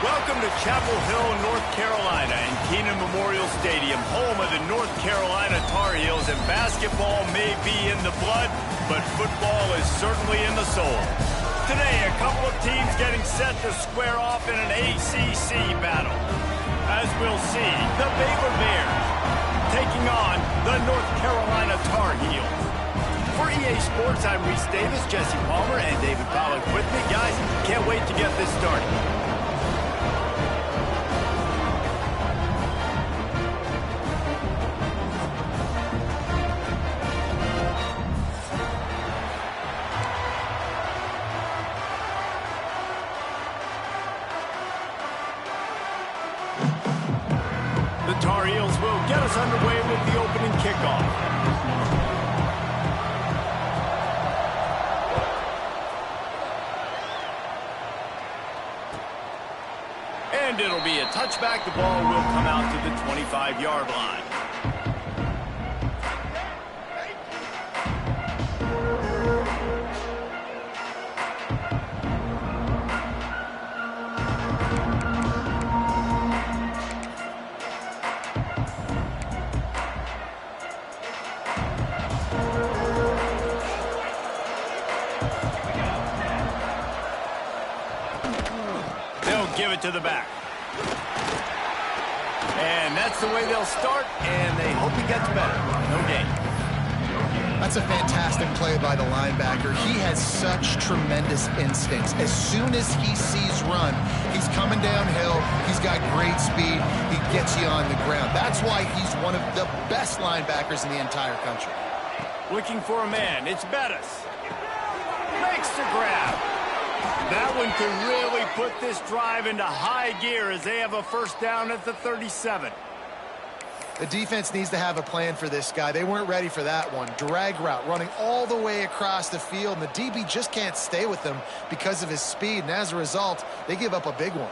Welcome to Chapel Hill, North Carolina, and Kenan Memorial Stadium, home of the North Carolina Tar Heels. And basketball may be in the blood, but football is certainly in the soul. Today, a couple of teams getting set to square off in an ACC battle. As we'll see, the Baylor Bears taking on the North Carolina Tar Heels. For EA Sports, I'm Reese Davis, Jesse Palmer, and David Pollack with me. Guys, can't wait to get this started. The Tar Heels will get us underway with the opening kickoff. And it'll be a touchback. The ball will come out to the 25-yard line. Give it to the back. And that's the way they'll start, and they hope he gets better. No gain. That's a fantastic play by the linebacker. He has such tremendous instincts. As soon as he sees run, he's coming downhill. He's got great speed. He gets you on the ground. That's why he's one of the best linebackers in the entire country. Looking for a man. It's Bettis. Makes the grab. That one could really put this drive into high gear as they have a first down at the 37. The defense needs to have a plan for this guy. They weren't ready for that one. Drag route running all the way across the field, and the DB just can't stay with him because of his speed, and as a result, they give up a big one.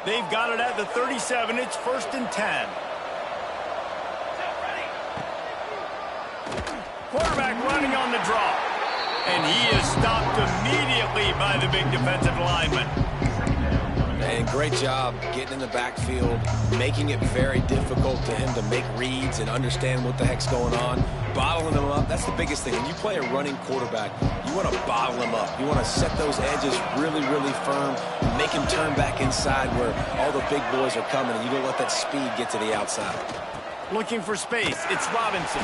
They've got it at the 37. It's 1st and 10. Quarterback running on the draw. And he is stopped immediately by the big defensive lineman. And great job getting in the backfield, making it very difficult to him to make reads and understand what the heck's going on. Bottling him up, that's the biggest thing. When you play a running quarterback, you want to bottle him up. You want to set those edges really, really firm, make him turn back inside where all the big boys are coming, and you don't let that speed get to the outside. Looking for space, it's Robinson.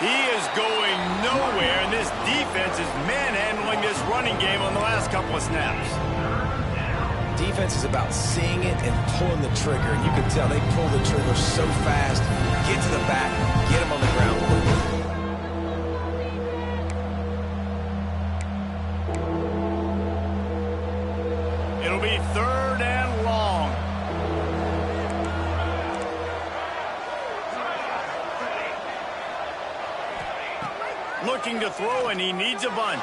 He is going nowhere, and this defense is manhandling this running game on the last couple of snaps. Defense is about seeing it and pulling the trigger. And you can tell they pull the trigger so fast, get to the back, get him on the ground quickly. It'll be 3rd and long. Looking to throw, and he needs a bunch.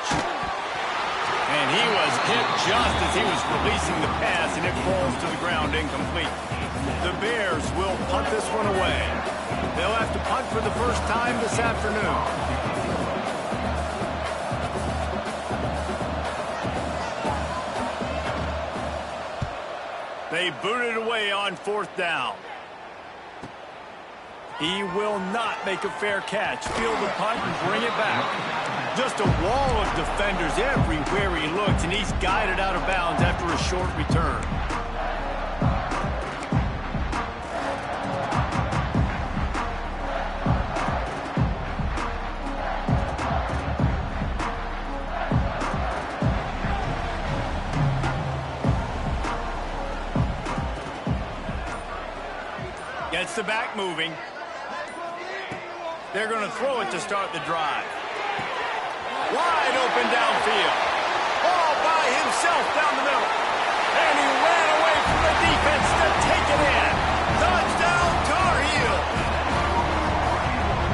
And he was hit just as he was releasing the pass, and it falls to the ground incomplete. The Bears will punt this one away. They'll have to punt for the first time this afternoon. They booted away on 4th down. He will not make a fair catch. Field the punt and bring it back. Just a wall of defenders everywhere he looks, and he's guided out of bounds after a short return. Gets the back moving. They're going to throw it to start the drive. Wide open downfield. All by himself down the middle. And he ran away from the defense to take it in. Touchdown, Tar Heels.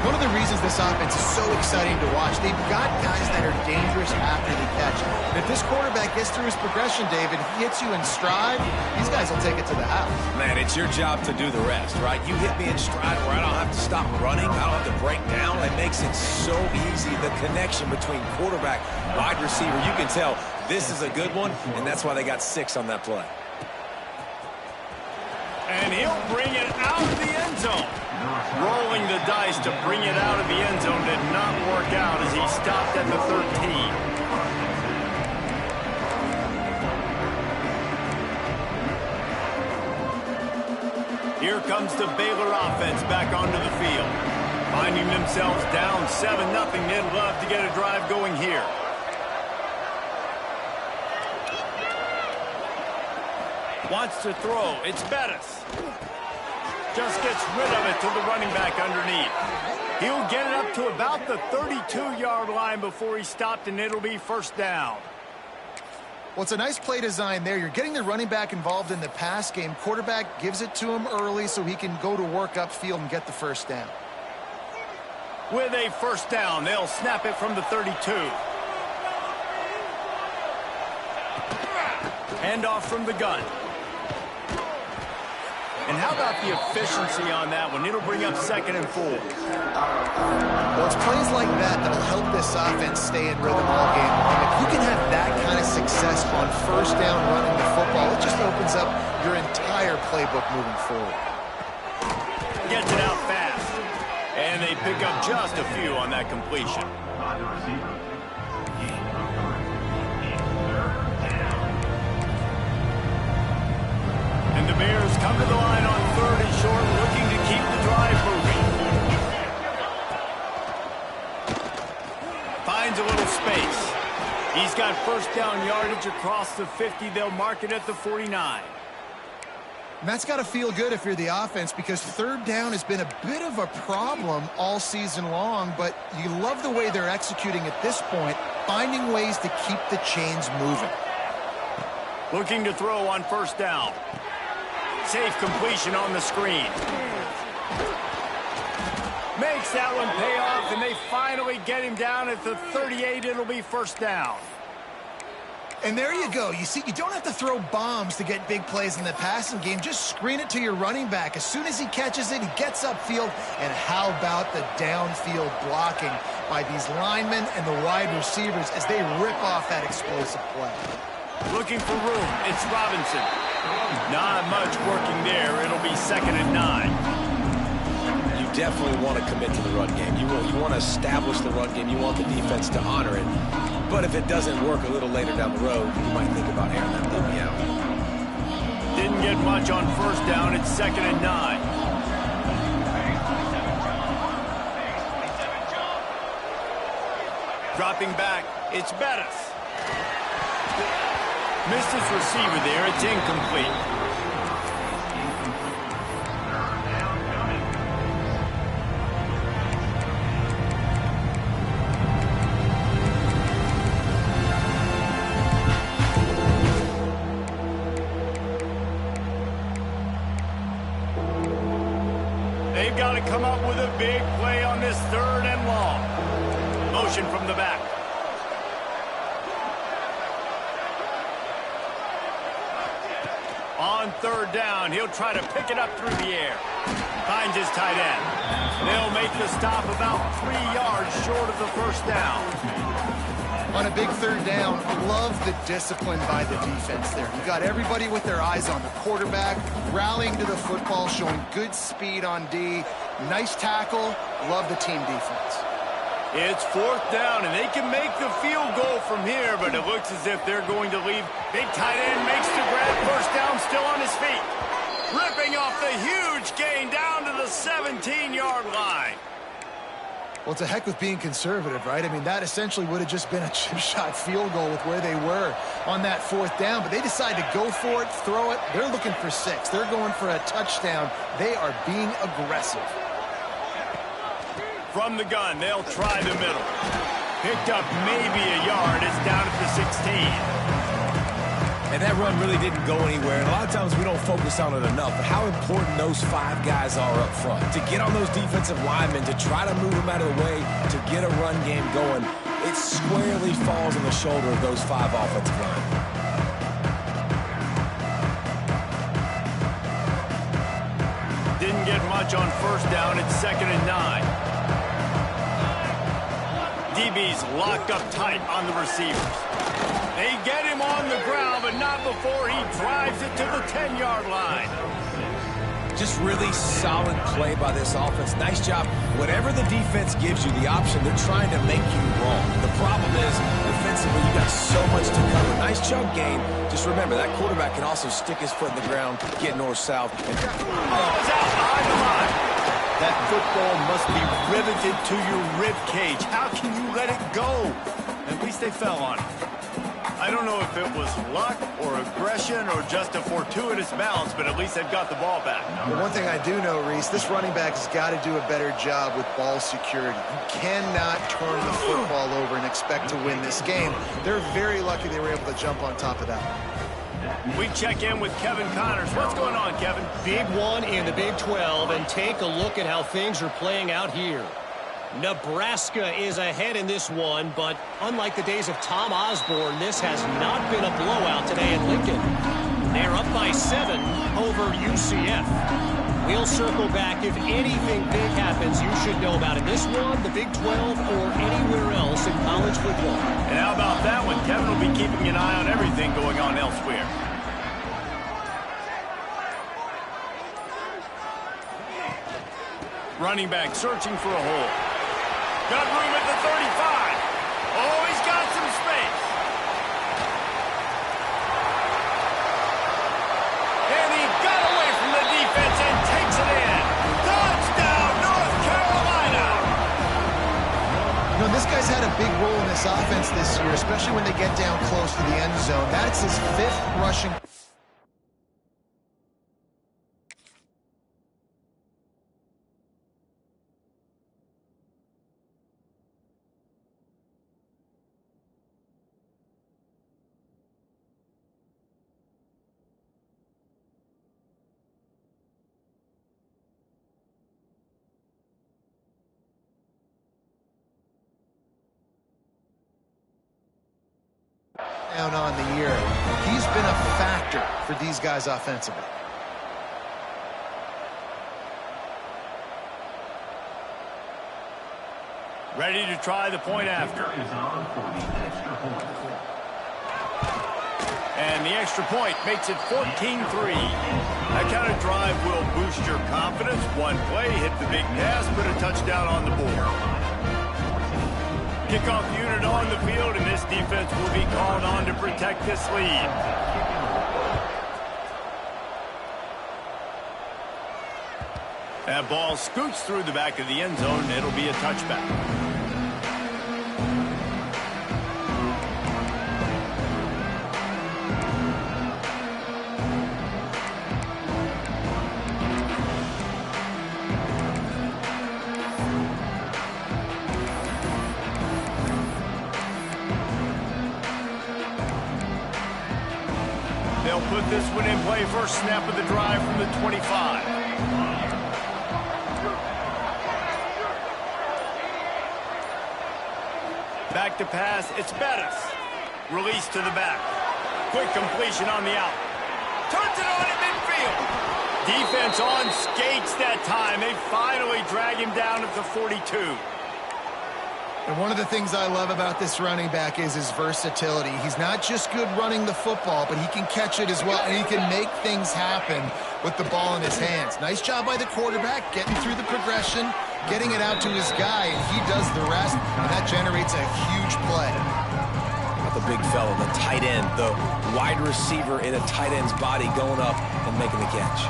One of the the reasons this offense is so exciting to watch. They've got guys that are dangerous after the catch. And if this quarterback gets through his progression, David, if he hits you in stride, these guys will take it to the house. Man, it's your job to do the rest, right? You hit me in stride where I don't have to stop running. I don't have to break down. It makes it so easy. The connection between quarterback, wide receiver, you can tell this is a good one, and that's why they got 6 on that play. And he'll bring it out of the end zone. Rolling the dice to bring it out of the end zone did not work out as he stopped at the 13. Here comes the Baylor offense back onto the field. Finding themselves down 7-0, they'd love to get a drive going here. Wants to throw. It's Bettis. Just gets rid of it to the running back underneath. He'll get it up to about the 32-yard line before he stopped, and it'll be first down. Well, it's a nice play design there. You're getting the running back involved in the pass game. Quarterback gives it to him early so he can go to work upfield and get the first down. With a first down, they'll snap it from the 32. Handoff from the gun. And how about the efficiency on that one? It'll bring up 2nd and 4. Well, it's plays like that that'll help this offense stay in rhythm all game long. If you can have that kind of success on first down running the football, it just opens up your entire playbook moving forward. Gets it out fast. And they pick up just a few on that completion. And the Bears come to the line on 3rd and short, looking to keep the drive moving. Finds a little space. He's got first down yardage across the 50. They'll mark it at the 49. And that's got to feel good if you're the offense, because 3rd down has been a bit of a problem all season long, but you love the way they're executing at this point, finding ways to keep the chains moving. Looking to throw on first down. Safe completion on the screen. Makes that one pay off, and they finally get him down at the 38. It'll be first down. And there you go. You see, you don't have to throw bombs to get big plays in the passing game. Just screen it to your running back. As soon as he catches it, he gets upfield. And how about the downfield blocking by these linemen and the wide receivers as they rip off that explosive play. Looking for room. It's Robinson. Not much working there. It'll be 2nd and 9. You definitely want to commit to the run game. You want to establish the run game. You want the defense to honor it. But if it doesn't work a little later down the road, you might think about airing that baby out. Didn't get much on first down. It's 2nd and 9. Dropping back. It's Bettis. Missed his receiver there. It's incomplete. They've got to come up with a big play on this 3rd and long. Motion from the back. On 3rd down, he'll try to pick it up through the air. Finds his tight end. They'll make the stop about 3 yards short of the first down. On a big 3rd down, love the discipline by the defense there. You got everybody with their eyes on the quarterback, rallying to the football, showing good speed on D. Nice tackle. Love the team defense. It's 4th down, and they can make the field goal from here, but it looks as if they're going to leave. Big tight end makes the grab. First down, still on his feet. Ripping off the huge gain down to the 17-yard line. Well, it's a heck with being conservative, right? I mean, that essentially would have just been a chip shot field goal with where they were on that 4th down, but they decide to go for it, throw it. They're looking for 6. They're going for a touchdown. They are being aggressive. From the gun, they'll try the middle. Picked up maybe a yard. It's down at the 16. And that run really didn't go anywhere. And a lot of times we don't focus on it enough. But how important those 5 guys are up front. To get on those defensive linemen, to try to move them out of the way, to get a run game going, it squarely falls on the shoulder of those 5 offensive linemen. Didn't get much on first down. It's 2nd and 9. DB's locked up tight on the receivers. They get him on the ground, but not before he drives it to the 10-yard line. Just really solid play by this offense. Nice job. Whatever the defense gives you, the option, they're trying to make you wrong. The problem is, defensively, you got so much to cover. Nice chunk gain. Just remember, that quarterback can also stick his foot in the ground, get north-south. And ball's out behind the line. That football must be riveted to your rib cage. How can you let it go? At least they fell on it. I don't know if it was luck or aggression or just a fortuitous bounce, but at least they've got the ball back. Well, one thing I do know, Reese, this running back has got to do a better job with ball security. You cannot turn the football over and expect to win this game. They're very lucky they were able to jump on top of that. We check in with Kevin Connors. What's going on, Kevin? Big one in the Big 12, and take a look at how things are playing out here. Nebraska is ahead in this one, but unlike the days of Tom Osborne, this has not been a blowout today at Lincoln. They're up by 7 over UCF. We'll circle back. If anything big happens, you should know about it. This one, the Big 12, or anywhere else in college football. And how about that one? Kevin will be keeping an eye on everything going on elsewhere. Running back searching for a hole. Got room at the 35. Oh, he's got some space. And he got away from the defense and takes it in. Touchdown, North Carolina. You know, this guy's had a big role in this offense this year, especially when they get down close to the end zone. That's his 5th rushing. Down on the year. He's been a factor for these guys offensively. Ready to try the point after. And the extra point makes it 14-3. That kind of drive will boost your confidence. One play, hit the big pass, put a touchdown on the board. Kickoff unit on the field, and this defense will be called on to protect this lead. That ball scoots through the back of the end zone, and it'll be a touchback. They'll put this one in play. First snap of the drive from the 25. Back to pass. It's Bettis. Release to the back. Quick completion on the out. Turns it on at midfield. Defense on skates that time. They finally drag him down at the 42. And one of the things I love about this running back is his versatility. He's not just good running the football, but he can catch it as well, and he can make things happen with the ball in his hands. Nice job by the quarterback, getting through the progression, getting it out to his guy, and he does the rest, and that generates a huge play. Not the big fella, the tight end, the wide receiver in a tight end's body going up and making the catch.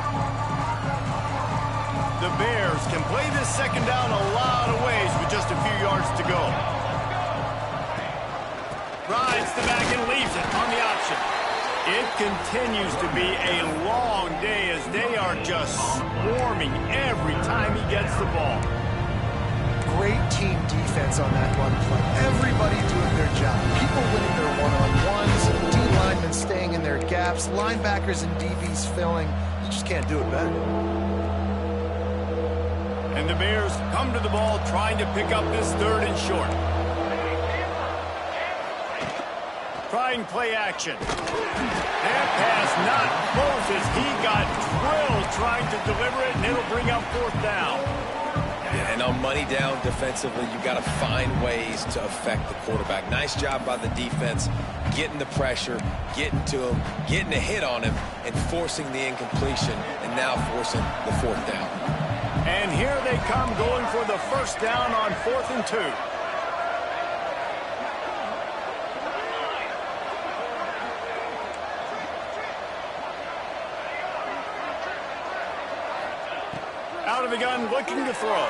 The Bears can play this second down a lot of ways with just a few yards to go. Rides the back and leaves it on the option. It continues to be a long day as they are just swarming every time he gets the ball. Great team defense on that run play. Everybody doing their job. People winning their one-on-ones, D linemen staying in their gaps, linebackers and DBs filling. You just can't do it better. And the Bears come to the ball trying to pick up this 3rd and short. Trying play action. That pass not close as he got drilled trying to deliver it, and it'll bring up 4th down. Yeah, and on money down defensively, you've got to find ways to affect the quarterback. Nice job by the defense, getting the pressure, getting to him, getting a hit on him, and forcing the incompletion, and now forcing the 4th down. And here they come going for the 1st down on 4th and 2. Out of the gun, looking to throw.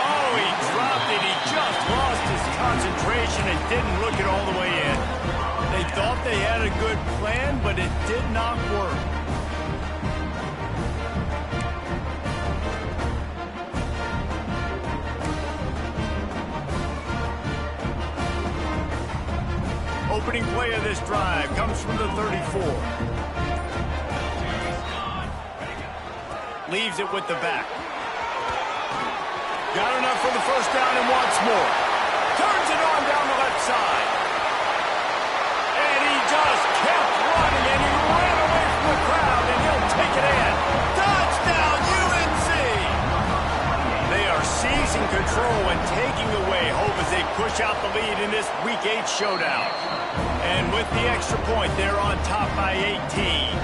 Oh, he dropped it. He just lost his concentration and didn't look it all the way in. They thought they had a good plan, but it did not work. Opening play of this drive comes from the 34. Leaves it with the back. Got enough for the 1st down and wants more. Turns it on down the left side. And he just kept running, and he ran away from the crowd, and he'll take it in. Touchdown, UNC! They are seizing control and taking away hope as they push out the lead in this Week 8 showdown. And with the extra point, they're on top by 18.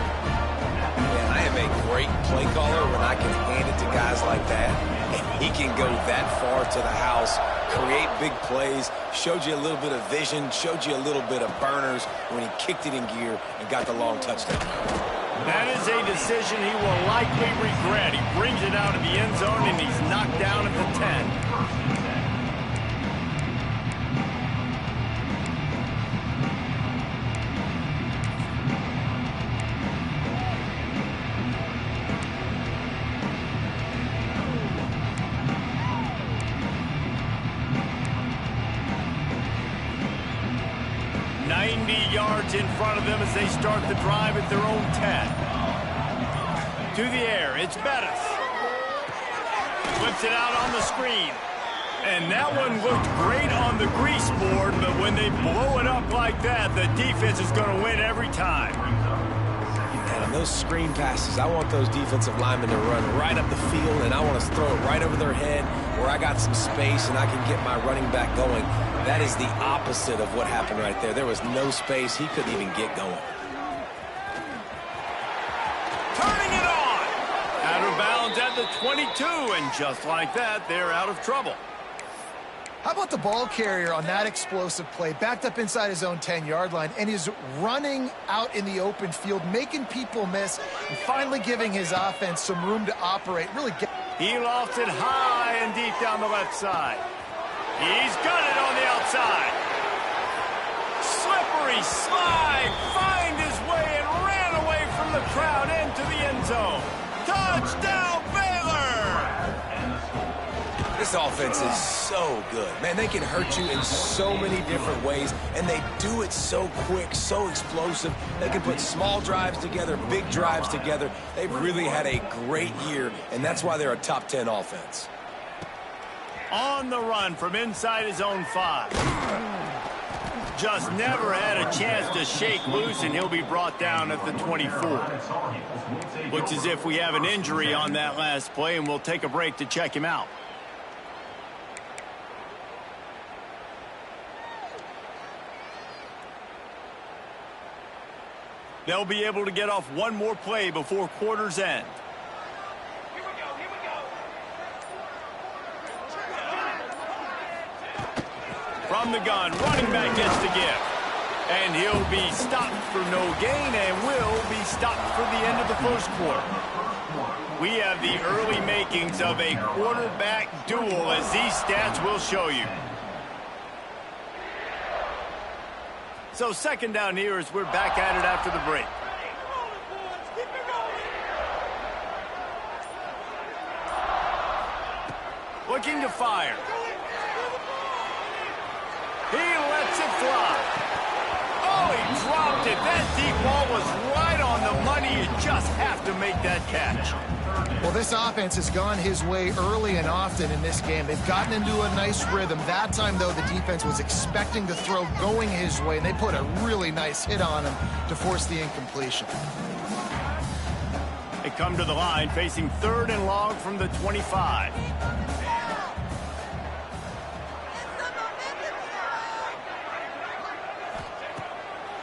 I am a great play caller when I can hand it to guys like that. And he can go that far to the house, create big plays, showed you a little bit of vision, showed you a little bit of burners when he kicked it in gear and got the long touchdown. That is a decision he will likely regret. He brings it out of the end zone, and he's knocked down at the 10. 90 yards in front of them as they start the drive at their own 10. To the air, it's Bettis. Flips it out on the screen. And that one looked great on the grease board, but when they blow it up like that, the defense is going to win every time. And on those screen passes, I want those defensive linemen to run right up the field, and I want to throw it right over their head where I got some space and I can get my running back going. That is the opposite of what happened right there. There was no space. He couldn't even get going. Turning it on! Out of bounds at the 22, and just like that, they're out of trouble. How about the ball carrier on that explosive play, backed up inside his own 10-yard line, and is running out in the open field, making people miss, and finally giving his offense some room to operate. He lofts it high and deep down the left side. He's got it on the outside. Slippery slide, find his way and ran away from the crowd into the end zone. Touchdown, Baylor! This offense is so good. Man, they can hurt you in so many different ways, and they do it so quick, so explosive. They can put small drives together, big drives together. They've really had a great year, and that's why they're a top 10 offense. On the run from inside his own 5. Just never had a chance to shake loose, and he'll be brought down at the 24. Looks as if we have an injury on that last play, and we'll take a break to check him out. They'll be able to get off one more play before quarter's end. From the gun, running back gets the gift. And he'll be stopped for no gain and will be stopped for the end of the first quarter. We have the early makings of a quarterback duel, as these stats will show you. So second down here as we're back at it after the break. Looking to fire. He lets it fly. Oh, he dropped dropped it. That deep ball was right on the money. You just have to make that catch. Well, this offense has gone his way early and often in this game. They've gotten into a nice rhythm. That time, though, the defense was expecting the throw going his way, and they put a really nice hit on him to force the incompletion. They come to the line facing 3rd and long from the 25.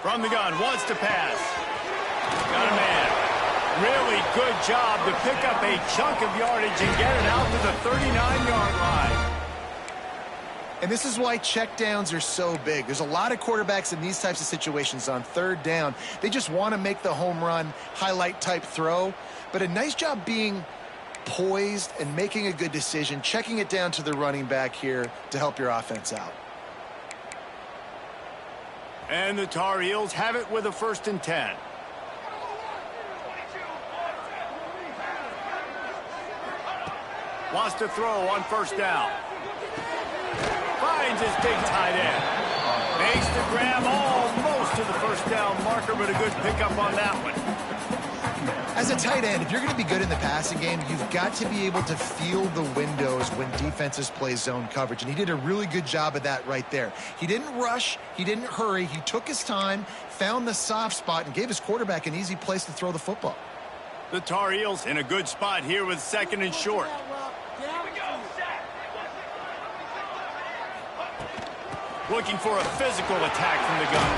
From the gun, wants to pass. Got a man. Really good job to pick up a chunk of yardage and get it out to the 39-yard line. And this is why checkdowns are so big. There's a lot of quarterbacks in these types of situations on 3rd down. They just want to make the home run, highlight-type throw. But a nice job being poised and making a good decision, checking it down to the running back here to help your offense out. And the Tar Heels have it with a 1st and 10. Wants to throw on 1st down. Finds his big tight end. Makes the grab almost to the 1st down marker, but a good pickup on that one. As a tight end, if you're going to be good in the passing game, you've got to be able to feel the windows when defenses play zone coverage. And he did a really good job of that right there. He didn't rush. He didn't hurry. He took his time, found the soft spot, and gave his quarterback an easy place to throw the football. The Tar Heels in a good spot here with 2nd and short. Looking for a physical attack from the gun.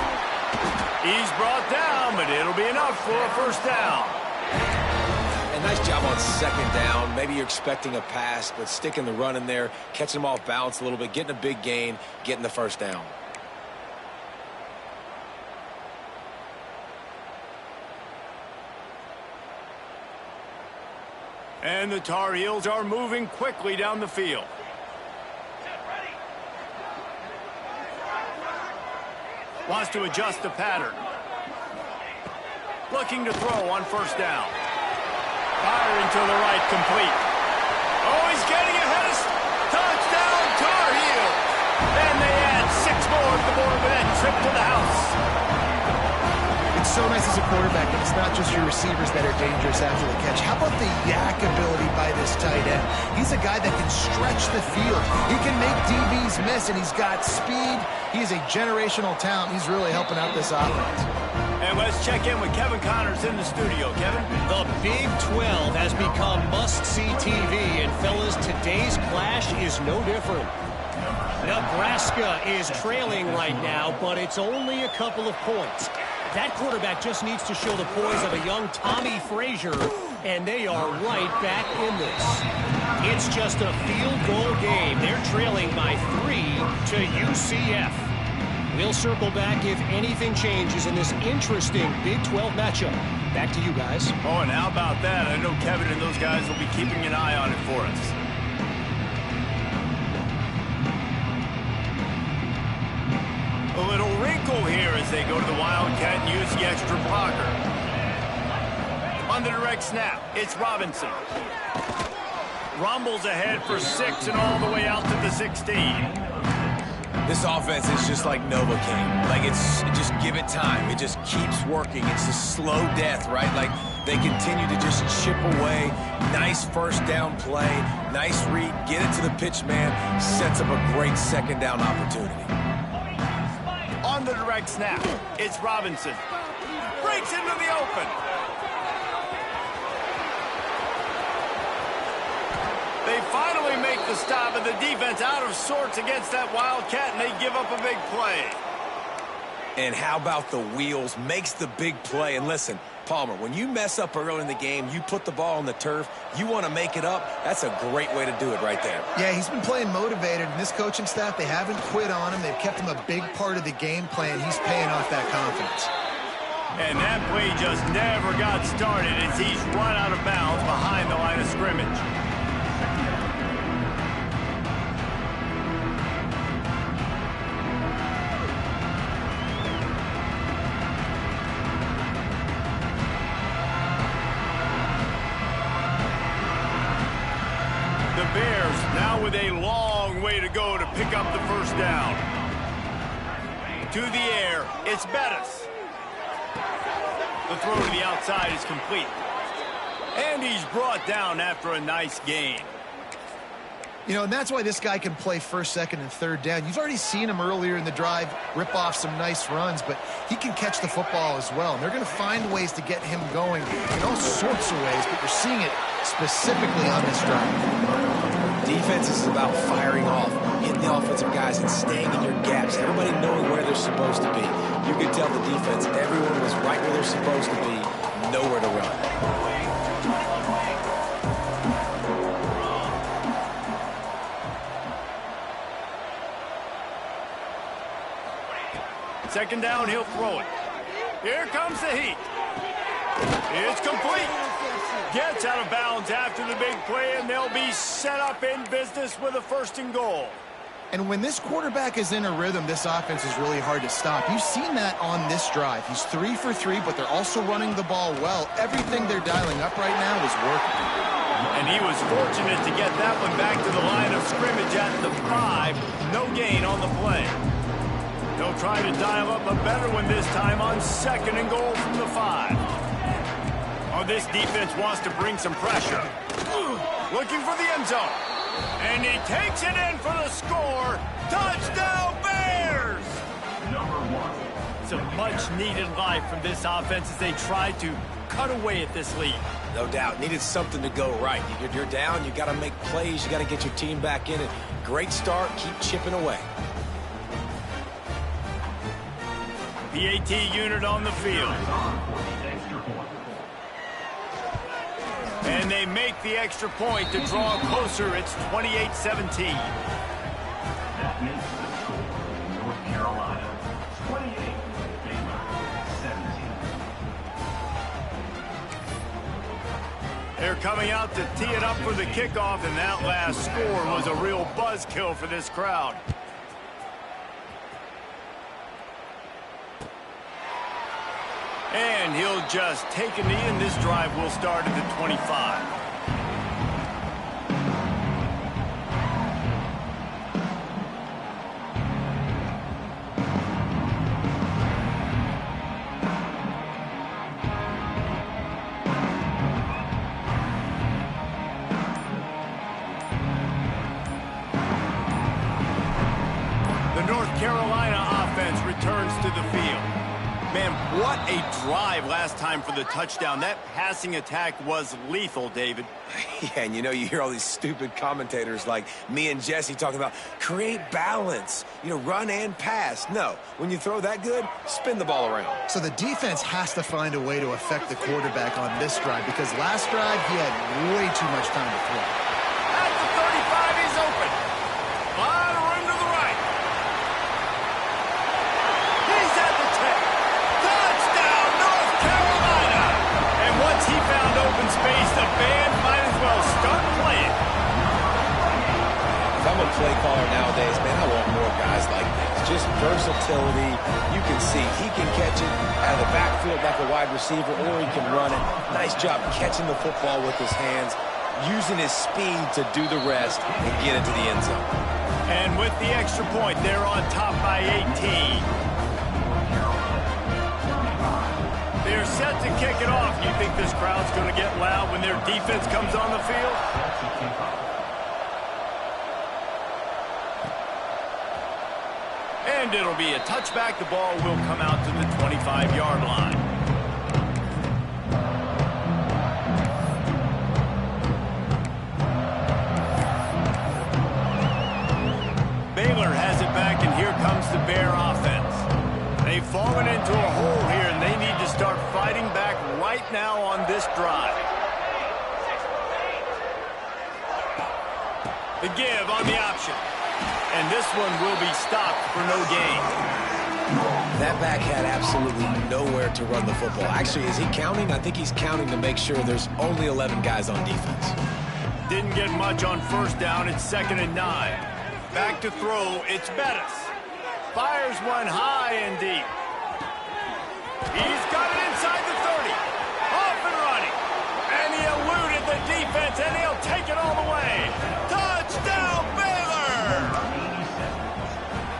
He's brought down, but it'll be enough for a 1st down. And nice job on 2nd down. Maybe you're expecting a pass, but sticking the run in there, catching them off balance a little bit, getting a big gain, getting the 1st down. And the Tar Heels are moving quickly down the field. Wants to adjust the pattern. Looking to throw on 1st down. Firing to the right, complete. Oh, he's getting ahead of touchdown, Tar Heels. And they add 6 more at the board with that trip to the house. It's so nice as a quarterback that it's not just your receivers that are dangerous after the catch. How about the yak ability by this tight end? He's a guy that can stretch the field. He can make DBs miss, and he's got speed. He's a generational talent. He's really helping out this offense. And let's check in with Kevin Connors in the studio. Kevin? The Big 12 has become must-see TV, and fellas, today's clash is no different. Nebraska is trailing right now, but it's only a couple of points. That quarterback just needs to show the poise of a young Tommy Frazier, and they are right back in this. It's just a field goal game. They're trailing by 3 to UCF. We'll circle back if anything changes in this interesting Big 12 matchup. Back to you guys. Oh, and how about that? I know Kevin and those guys will be keeping an eye on it for us. A little wrinkle here as they go to the Wildcat and use the extra blocker. On the direct snap, it's Robinson. Rumbles ahead for 6 and all the way out to the 16. This offense is just like Novocaine. Like, just give it time. It just keeps working. It's a slow death, right? Like, they continue to just chip away. Nice 1st down play. Nice read. Get it to the pitch man. Sets up a great 2nd down opportunity. On the direct snap, it's Robinson. Breaks into the open. They finally make the stop, and the defense out of sorts against that Wildcat, and they give up a big play. And how about the wheels? Makes the big play. And listen, Palmer, when you mess up early in the game, you put the ball on the turf, you want to make it up, that's a great way to do it right there. Yeah, he's been playing motivated, and this coaching staff, they haven't quit on him. They've kept him a big part of the game plan. He's paying off that confidence. And that play just never got started as he's run out of bounds behind the line of scrimmage. The Bears now with a long way to go to pick up the 1st down. To the air, it's Bettis. The throw to the outside is complete. And he's brought down after a nice gain. You know, and that's why this guy can play first, second, and third down. You've already seen him earlier in the drive rip off some nice runs, but he can catch the football as well. And they're going to find ways to get him going in all sorts of ways, but you're seeing it specifically on this drive. Defense is about firing off, hitting the offensive guys and staying in your gaps. Everybody knowing where they're supposed to be. You can tell the defense, everyone was right where they're supposed to be, nowhere to run. Second down, he'll throw it. Here comes the heat. It's complete. Gets out of bounds after the big play, and they'll be set up in business with a 1st and goal. And when this quarterback is in a rhythm, this offense is really hard to stop. You've seen that on this drive. He's 3 for 3, but they're also running the ball well. Everything they're dialing up right now is working. And he was fortunate to get that one back to the line of scrimmage at the 5. No gain on the play. They'll try to dial up a better one this time on 2nd and goal from the 5. Oh, this defense wants to bring some pressure. Looking for the end zone. And he takes it in for the score. Touchdown, Bears! Some much-needed life from this offense as they try to cut away at this lead. No doubt. Needed something to go right. You're down. You got to make plays. You got to get your team back in it. Great start. Keep chipping away. PAT unit on the field. And they make the extra point to draw closer. It's 28-17. That makes the score North Carolina 28, They're coming out to tee it up for the kickoff, and that last score was a real buzzkill for this crowd. And he'll just take a knee, and this drive will start at the 25. The North Carolina offense returns to the field. Man, what a drive last time for the touchdown. That passing attack was lethal, David. Yeah, and you hear all these stupid commentators like me and Jesse talking about create balance, run and pass. No, when you throw that good, spin the ball around. So the defense has to find a way to affect the quarterback on this drive because last drive he had way too much time to throw. At the 35, he's open. A lot of room to the right. He's at the 10. Touchdown, North Carolina! And once he found open space, the band might as well start playing. If I'm a play caller nowadays, man, I want more guys like this. Just versatility. You can see he can catch it out of the backfield like a wide receiver, or he can run it. Nice job catching the football with his hands, using his speed to do the rest and get into the end zone. And with the extra point, they're on top by 18. They're set to kick it off. You think this crowd's going to get loud when their defense comes on the field? And it'll be a touchback. The ball will come out to the 25-yard line. Baylor has it back, and here comes the Bear offense. They've fallen into a hole here, and they need to start fighting back right now on this drive. The give on the option. And this one will be stopped for no gain. That back had absolutely nowhere to run the football. Actually, is he counting? I think he's counting to make sure there's only 11 guys on defense. Didn't get much on first down. It's 2nd and 9. Back to throw. It's Bettis. Fires one high and deep. He's got it inside the 30. Off and running. And he eluded the defense, and he'll take it all the way. Touchdown, Baylor!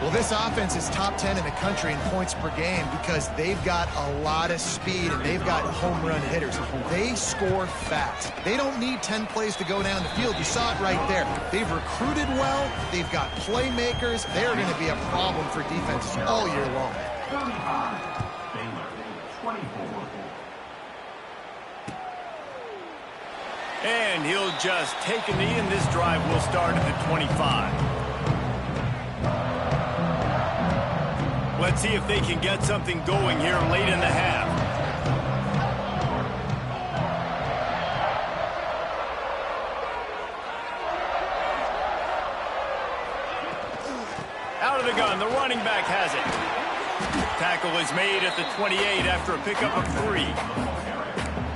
Well, this offense is top 10 in the country in points per game because they've got a lot of speed and they've got home run hitters. They score fast. They don't need 10 plays to go down the field. You saw it right there. They've recruited well. They've got playmakers. They're going to be a problem for defenses all year long. 35, Baylor, 24. And he'll just take a knee, and this drive will start at the 25. Let's see if they can get something going here late in the half. Out of the gun, the running back has it. Tackle is made at the 28 after a pickup of 3.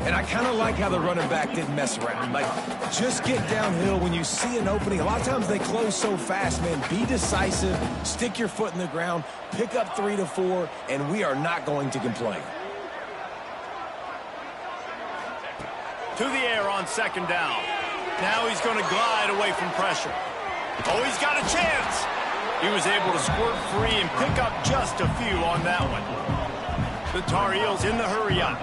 And I kind of like how the running back didn't mess around. Like, just get downhill when you see an opening. A lot of times they close so fast, man. Be decisive, stick your foot in the ground, pick up 3 to 4, and we are not going to complain. To the air on second down. Now he's going to glide away from pressure. Oh, he's got a chance. He was able to squirt free and pick up just a few on that one. The Tar Heels in the hurry-up.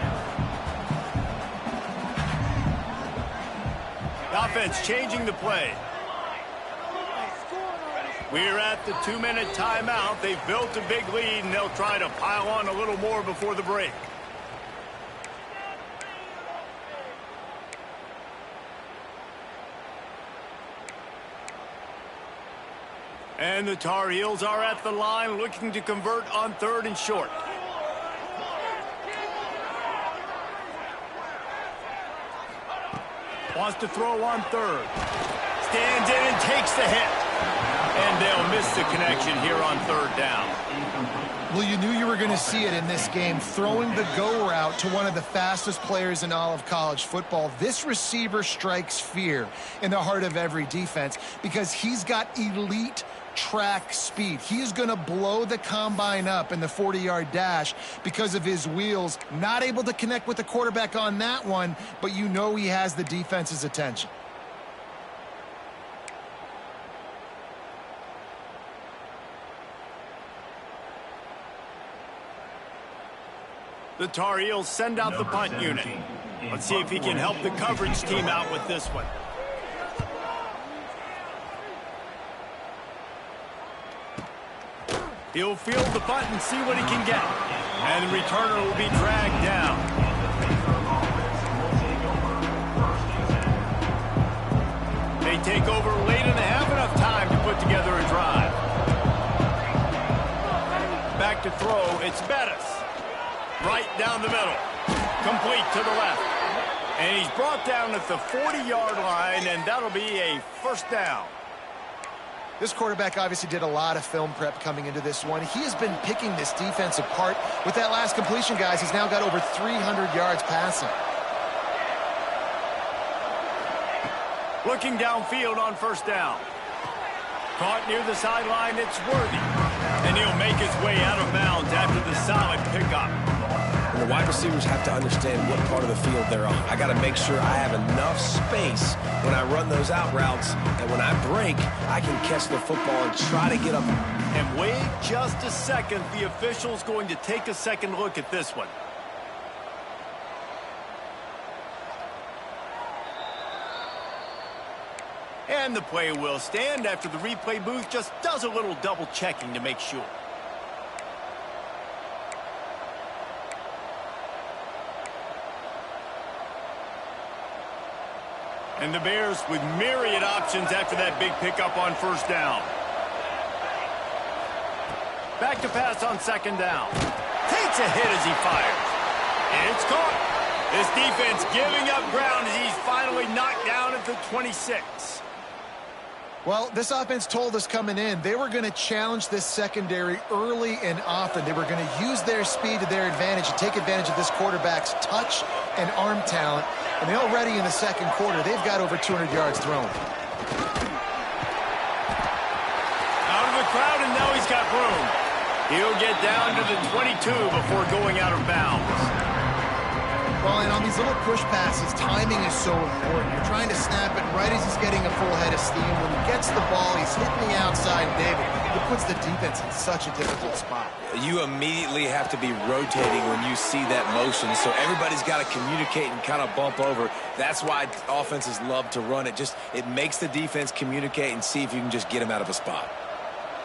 Offense changing the play. We're at the 2-minute timeout. They've built a big lead, and they'll try to pile on a little more before the break. And the Tar Heels are at the line looking to convert on 3rd and short. Wants to throw on 3rd. Stands in and takes the hit. And they'll miss the connection here on 3rd down. Well, you knew you were going to see it in this game. Throwing the go route to one of the fastest players in all of college football. This receiver strikes fear in the heart of every defense because he's got elite track speed. He is going to blow the combine up in the 40-yard dash because of his wheels. Not able to connect with the quarterback on that one, but you know he has the defense's attention. The Tar Heels send out the punt unit. Let's see if he can help the coverage team out with this one. He'll field the punt and see what he can get. And the returner will be dragged down. They take over late and have enough time to put together a drive. Back to throw, it's Bettis. Right down the middle. Complete to the left. And he's brought down at the 40-yard line, and that'll be a 1st down. This quarterback obviously did a lot of film prep coming into this one. He has been picking this defense apart. With that last completion, guys, he's now got over 300 yards passing. Looking downfield on 1st down. Caught near the sideline, it's Worthy. And he'll make his way out of bounds after the solid pickup. And the wide receivers have to understand what part of the field they're on. I got to make sure I have enough space when I run those out routes that when I break, I can catch the football and try to get up. And wait just a second. The official's going to take a second look at this one. And the play will stand after the replay booth just does a little double checking to make sure. And the Bears with myriad options after that big pickup on 1st down. Back to pass on 2nd down. Takes a hit as he fires. It's caught. This defense giving up ground as he's finally knocked down at the 26. Well, this offense told us coming in they were going to challenge this secondary early and often. They were going to use their speed to their advantage and take advantage of this quarterback's touch and arm talent. And they already in the 2nd quarter, they've got over 200 yards thrown. Out of the crowd, and now he's got room. He'll get down to the 22 before going out of bounds. Well, and on these little push passes, timing is so important. You're trying to snap it right as he's getting a full head of steam. When he gets the ball, he's hitting the outside, David. It puts the defense in such a difficult spot. You immediately have to be rotating when you see that motion, so everybody's got to communicate and kind of bump over. That's why offenses love to run it. It makes the defense communicate and see if you can just get him out of a spot.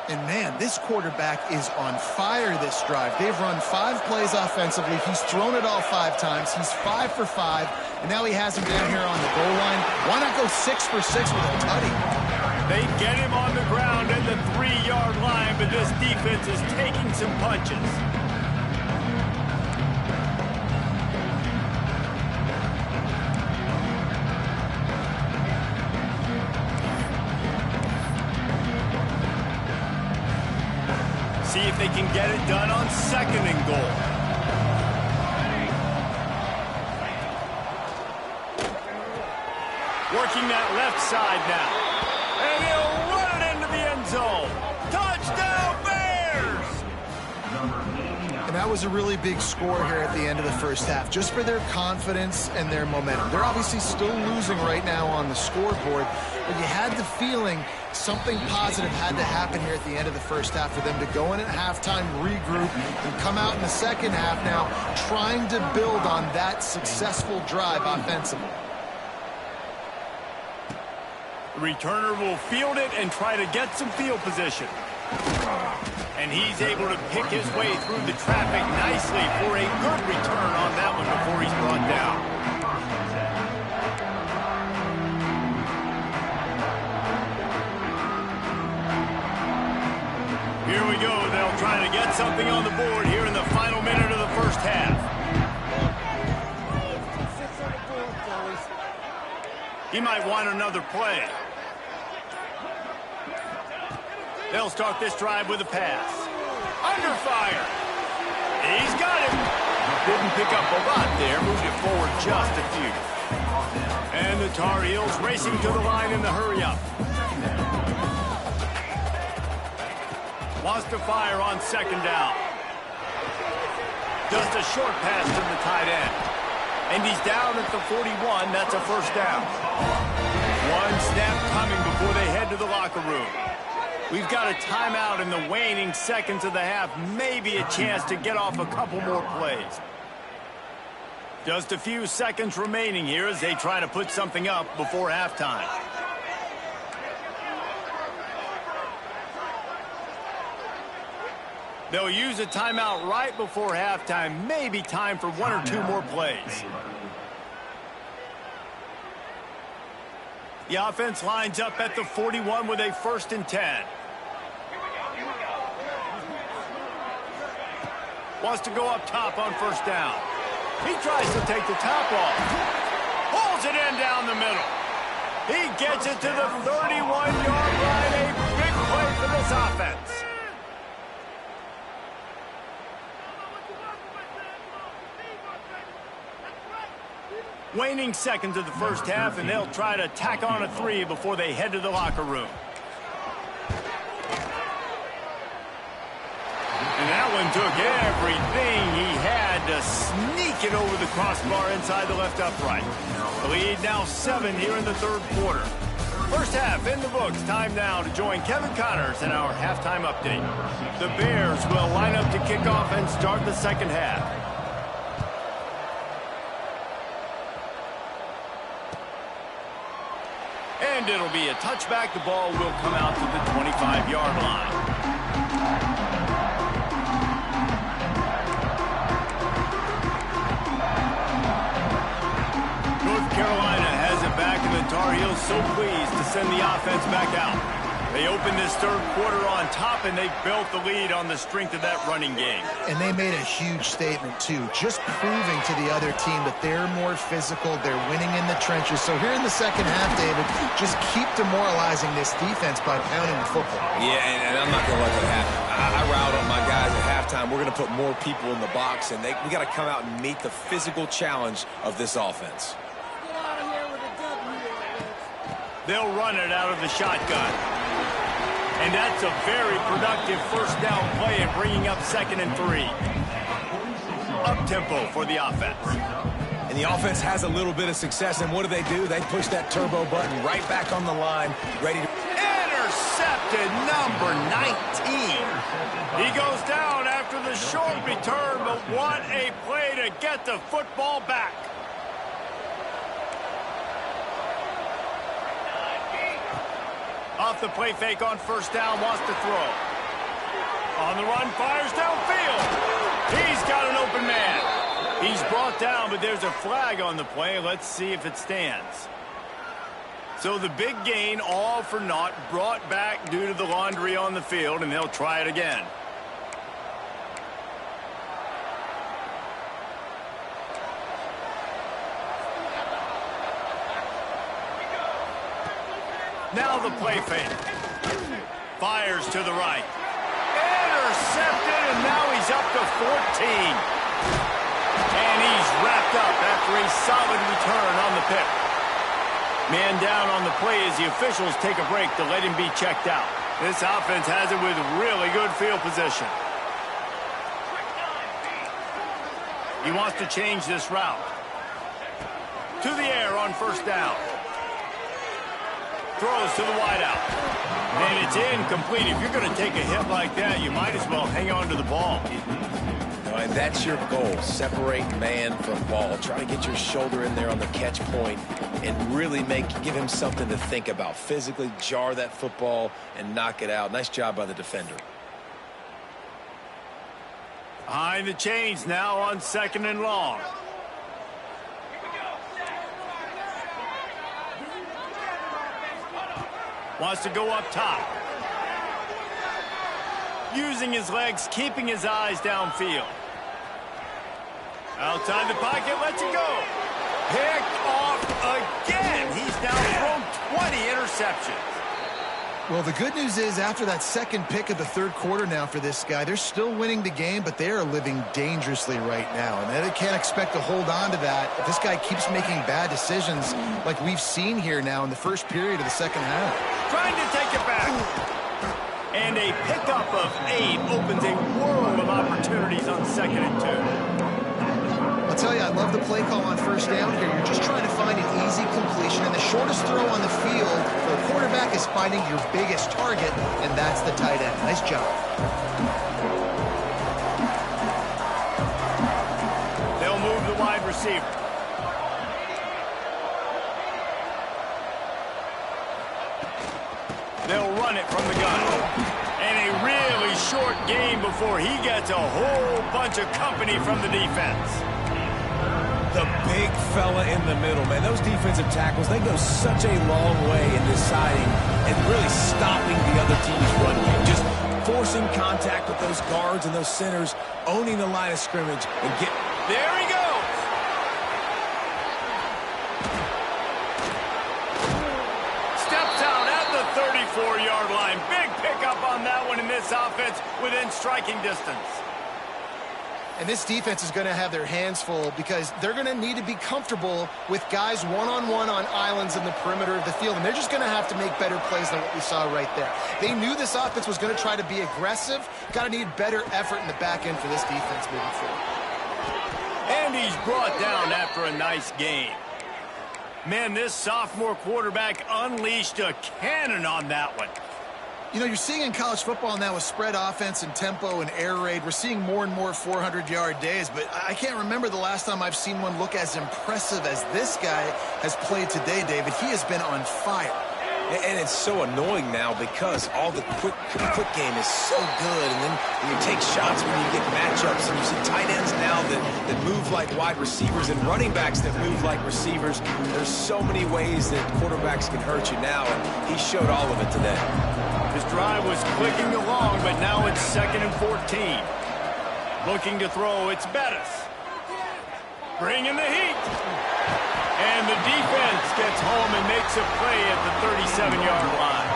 And, man, this quarterback is on fire this drive. They've run 5 plays offensively. He's thrown it all 5 times. He's 5 for 5, and now he has him down here on the goal line. Why not go 6 for 6 with a tutty? They get him on the ground at the 3-yard line, but this defense is taking some punches. See if they can get it done on 2nd and goal. Working that left side now. And he'll run it into the end zone. Touchdown, Bears! And that was a really big score here at the end of the first half, just for their confidence and their momentum. They're obviously still losing right now on the scoreboard, but you had the feeling something positive had to happen here at the end of the first half for them to go in at halftime, regroup, and come out in the second half now trying to build on that successful drive offensively. The returner will field it and try to get some field position. And he's able to pick his way through the traffic nicely for a good return on that one before he's brought down. Here we go. They'll try to get something on the board here in the final minute of the first half. He might want another play. They'll start this drive with a pass. Under fire. He's got it. Didn't pick up a lot there. Moved it forward just a few. And the Tar Heels racing to the line in the hurry-up. Wants to fire on 2nd down. Just a short pass to the tight end. And he's down at the 41. That's a first down. One snap coming before they head to the locker room. We've got a timeout in the waning seconds of the half. Maybe a chance to get off a couple more plays. Just a few seconds remaining here as they try to put something up before halftime. They'll use a timeout right before halftime. Maybe time for 1 or 2 more plays. The offense lines up at the 41 with a 1st and 10. Wants to go up top on 1st down. He tries to take the top off. Pulls it in down the middle. He gets it to the 31-yard line. A big play for this offense. Waning seconds of the first half, and they'll try to tack on a 3 before they head to the locker room. And that one took everything he had to sneak it over the crossbar inside the left upright. The lead now 7 here in the 3rd quarter. First half in the books. Time now to join Kevin Connors in our halftime update. The Bears will line up to kick off and start the 2nd half. And it'll be a touchback. The ball will come out to the 25-yard line. North Carolina has it back, and the Tar Heels so pleased to send the offense back out. They opened this 3rd quarter on top, and they built the lead on the strength of that running game. And they made a huge statement, too, just proving to the other team that they're more physical, they're winning in the trenches. So here in the second half, David, just keep demoralizing this defense by pounding the football. Yeah, and I'm not going to let that happen. I riled up my guys at halftime. We're going to put more people in the box, and we got to come out and meet the physical challenge of this offense. They'll run it out of the shotgun. And that's a very productive 1st down play and bringing up 2nd and 3. Up-tempo for the offense. And the offense has a little bit of success, and what do? They push that turbo button right back on the line, ready to... Intercepted, number 19. He goes down after the short return, but what a play to get the football back. Off the play fake on first down, wants to throw. On the run, fires downfield. He's got an open man. He's brought down, but there's a flag on the play. Let's see if it stands. So the big gain, all for naught, brought back due to the laundry on the field, and they'll try it again. Now the play fake. Fires to the right. Intercepted, and now he's up to 14. And he's wrapped up after a solid return on the pick. Man down on the play as the officials take a break to let him be checked out. This offense has it with really good field position. He wants to change this route. To the air on first down. Throws to the wideout. And it's incomplete. If you're going to take a hit like that, you might as well hang on to the ball. All right, that's your goal. Separate man from ball. Try to get your shoulder in there on the catch point and really give him something to think about. Physically jar that football and knock it out. Nice job by the defender. Behind the chains now on second and long. Wants to go up top. Using his legs, keeping his eyes downfield. Outside the pocket, lets it go. Picked off again. He's now thrown 20 interceptions. Well, the good news is after that second pick of the third quarter now for this guy, they're still winning the game, but they are living dangerously right now. And they can't expect to hold on to that if this guy keeps making bad decisions like we've seen here now in the first period of the second half. Trying to take it back. And a pickup of 8 opens a world of opportunities on second and 2. I'll tell you, I love the play call on first down here. You're just trying to find an easy completion, and the shortest throw on the field for a quarterback is finding your biggest target, and that's the tight end. Nice job. They'll move the wide receiver. They'll run it from the gun. And a really short game before he gets a whole bunch of company from the defense. The big fella in the middle, man. Those defensive tackles, they go such a long way in deciding and really stopping the other team's run game. Just forcing contact with those guards and those centers, owning the line of scrimmage, and get... There he goes. Steps out at the 34-yard line. Big pickup on that one in this offense within striking distance. And this defense is going to have their hands full because they're going to need to be comfortable with guys one-on-one on islands in the perimeter of the field. And they're just going to have to make better plays than what we saw right there. They knew this offense was going to try to be aggressive. Got to need better effort in the back end for this defense moving forward. And he's brought down after a nice game. Man, this sophomore quarterback unleashed a cannon on that one. You know, you're seeing in college football now with spread offense and tempo and air raid, we're seeing more and more 400-yard days, but I can't remember the last time I've seen one look as impressive as this guy has played today, David. He has been on fire. And it's so annoying now because all the quick game is so good, and then you take shots when you get matchups, and you see tight ends now that move like wide receivers and running backs that move like receivers. There's so many ways that quarterbacks can hurt you now, and he showed all of it today. His drive was clicking along, but now it's second and 14. Looking to throw, it's Bettis. Bringing the heat. And the defense gets home and makes a play at the 37-yard line.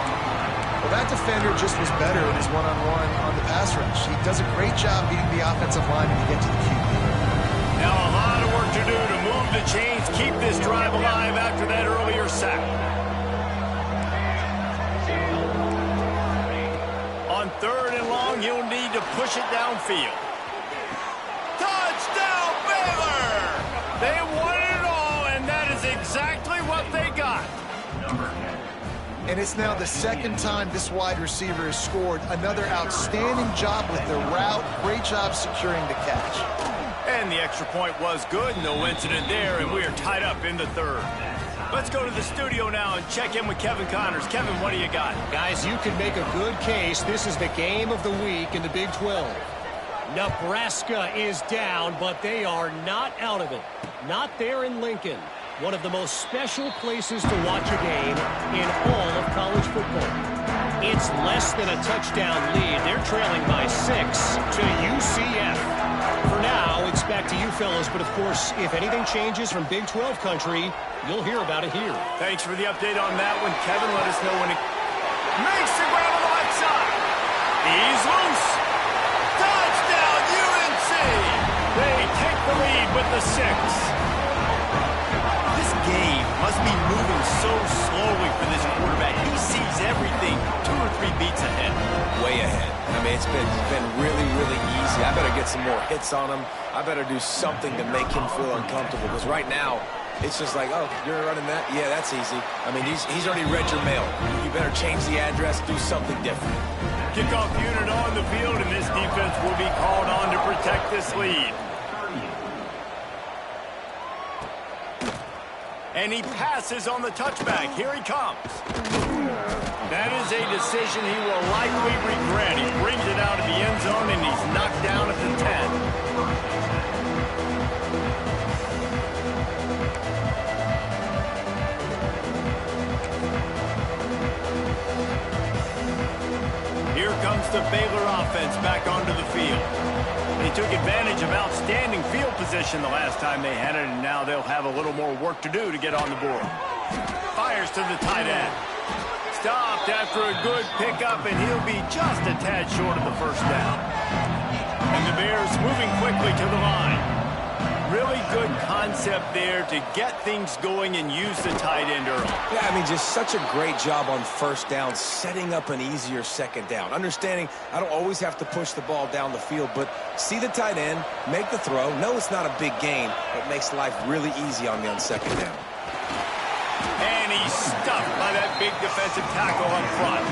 Well, that defender just was better in his one-on-one on the pass rush. He does a great job beating the offensive lineman to get to the QB. Now a lot of work to do to move the chains, keep this drive alive after that earlier sack. On third and long, he'll need to push it downfield. Touchdown, Baylor! They won it And it's now the second time this wide receiver has scored. Another outstanding job with the route. Great job securing the catch. And the extra point was good. No incident there, and we are tied up in the third. Let's go to the studio now and check in with Kevin Connors. Kevin, what do you got? Guys, you can make a good case. This is the game of the week in the Big 12. Nebraska is down, but they are not out of it. Not there in Lincoln. One of the most special places to watch a game in all of college football. It's less than a touchdown lead. They're trailing by 6 to UCF. For now, it's back to you fellas, but of course, if anything changes from Big 12 country, you'll hear about it here. Thanks for the update on that one. Kevin, let us know when it makes the grab on the right side. He's loose. Touchdown, UNC! They take the lead with the 6. This game must be moving so slowly for this quarterback. He sees everything 2 or 3 beats ahead. Way ahead. I mean, it's been really, really easy. I better get some more hits on him. I better do something to make him feel uncomfortable. Because right now, it's just like, oh, you're running that? Yeah, that's easy. I mean, he's already read your mail. You better change the address, do something different. Kickoff unit on the field, and this defense will be called on to protect this lead. And he passes on the touchback. Here he comes. That is a decision he will likely regret. He brings it out of the end zone, and he's knocked down at the 10. Here comes the Baylor offense back onto the field. They took advantage of outstanding field position the last time they had it, and now they'll have a little more work to do to get on the board. Fires to the tight end. Stopped after a good pickup, and he'll be just a tad short of the first down. And the Bears moving quickly to the line. Really good concept there to get things going and use the tight end early. Yeah, I mean, just such a great job on first down, setting up an easier second down. Understanding I don't always have to push the ball down the field, but see the tight end, make the throw. No, it's not a big gain, but makes life really easy on me on second down. And he's stuffed by that big defensive tackle up front.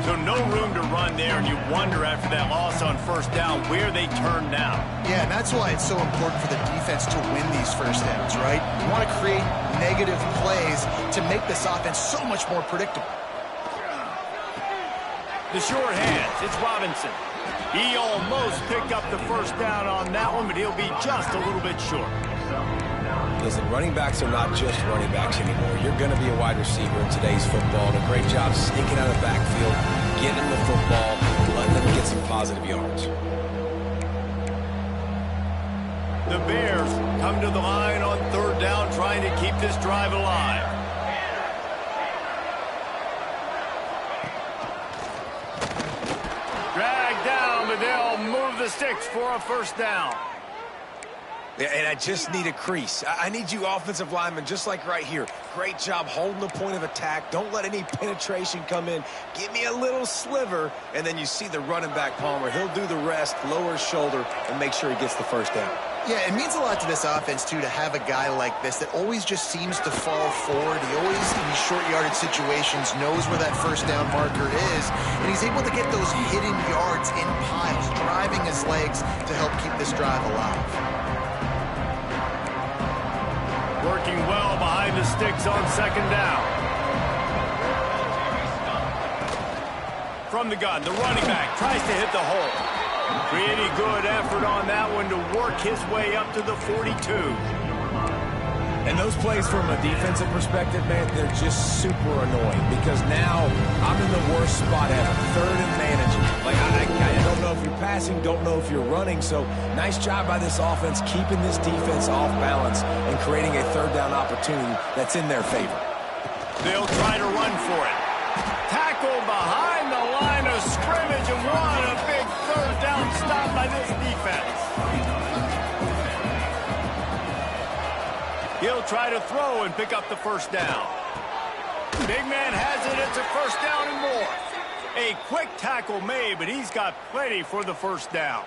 So no room to run there, and you wonder after that loss on first down where they turn now. Yeah, and that's why it's so important for the defense to win these first downs, right? You want to create negative plays to make this offense so much more predictable. The short hands, it's Robinson. He almost picked up the first down on that one, but he'll be just a little bit short. Listen, running backs are not just running backs anymore. You're going to be a wide receiver in today's football. And a great job sneaking out of the backfield, getting the football, letting them get some positive yards. The Bears come to the line on third down, trying to keep this drive alive. Dragged down, but they'll move the sticks for a first down. And I just need a crease. I need you offensive linemen, just like right here. Great job holding the point of attack. Don't let any penetration come in. Give me a little sliver, and then you see the running back, Palmer. He'll do the rest, lower his shoulder, and make sure he gets the first down. Yeah, it means a lot to this offense, too, to have a guy like this that always just seems to fall forward. He always, in these short yardage situations, knows where that first down marker is, and he's able to get those hidden yards in piles, driving his legs to help keep this drive alive. Working well behind the sticks on second down. From the gun, the running back tries to hit the hole. Pretty good effort on that one to work his way up to the 42. And those plays from a defensive perspective, man, they're just super annoying because now I'm in the worst spot ever. Third and manageable. Like, I don't know if you're passing, don't know if you're running. So nice job by this offense keeping this defense off balance and creating a third down opportunity that's in their favor. They'll try to run for it. Tackle behind the line of scrimmage, and what a big third down stop by this defense. He'll try to throw and pick up the first down. Big man has it. It's a first down and more. A quick tackle made, but he's got plenty for the first down.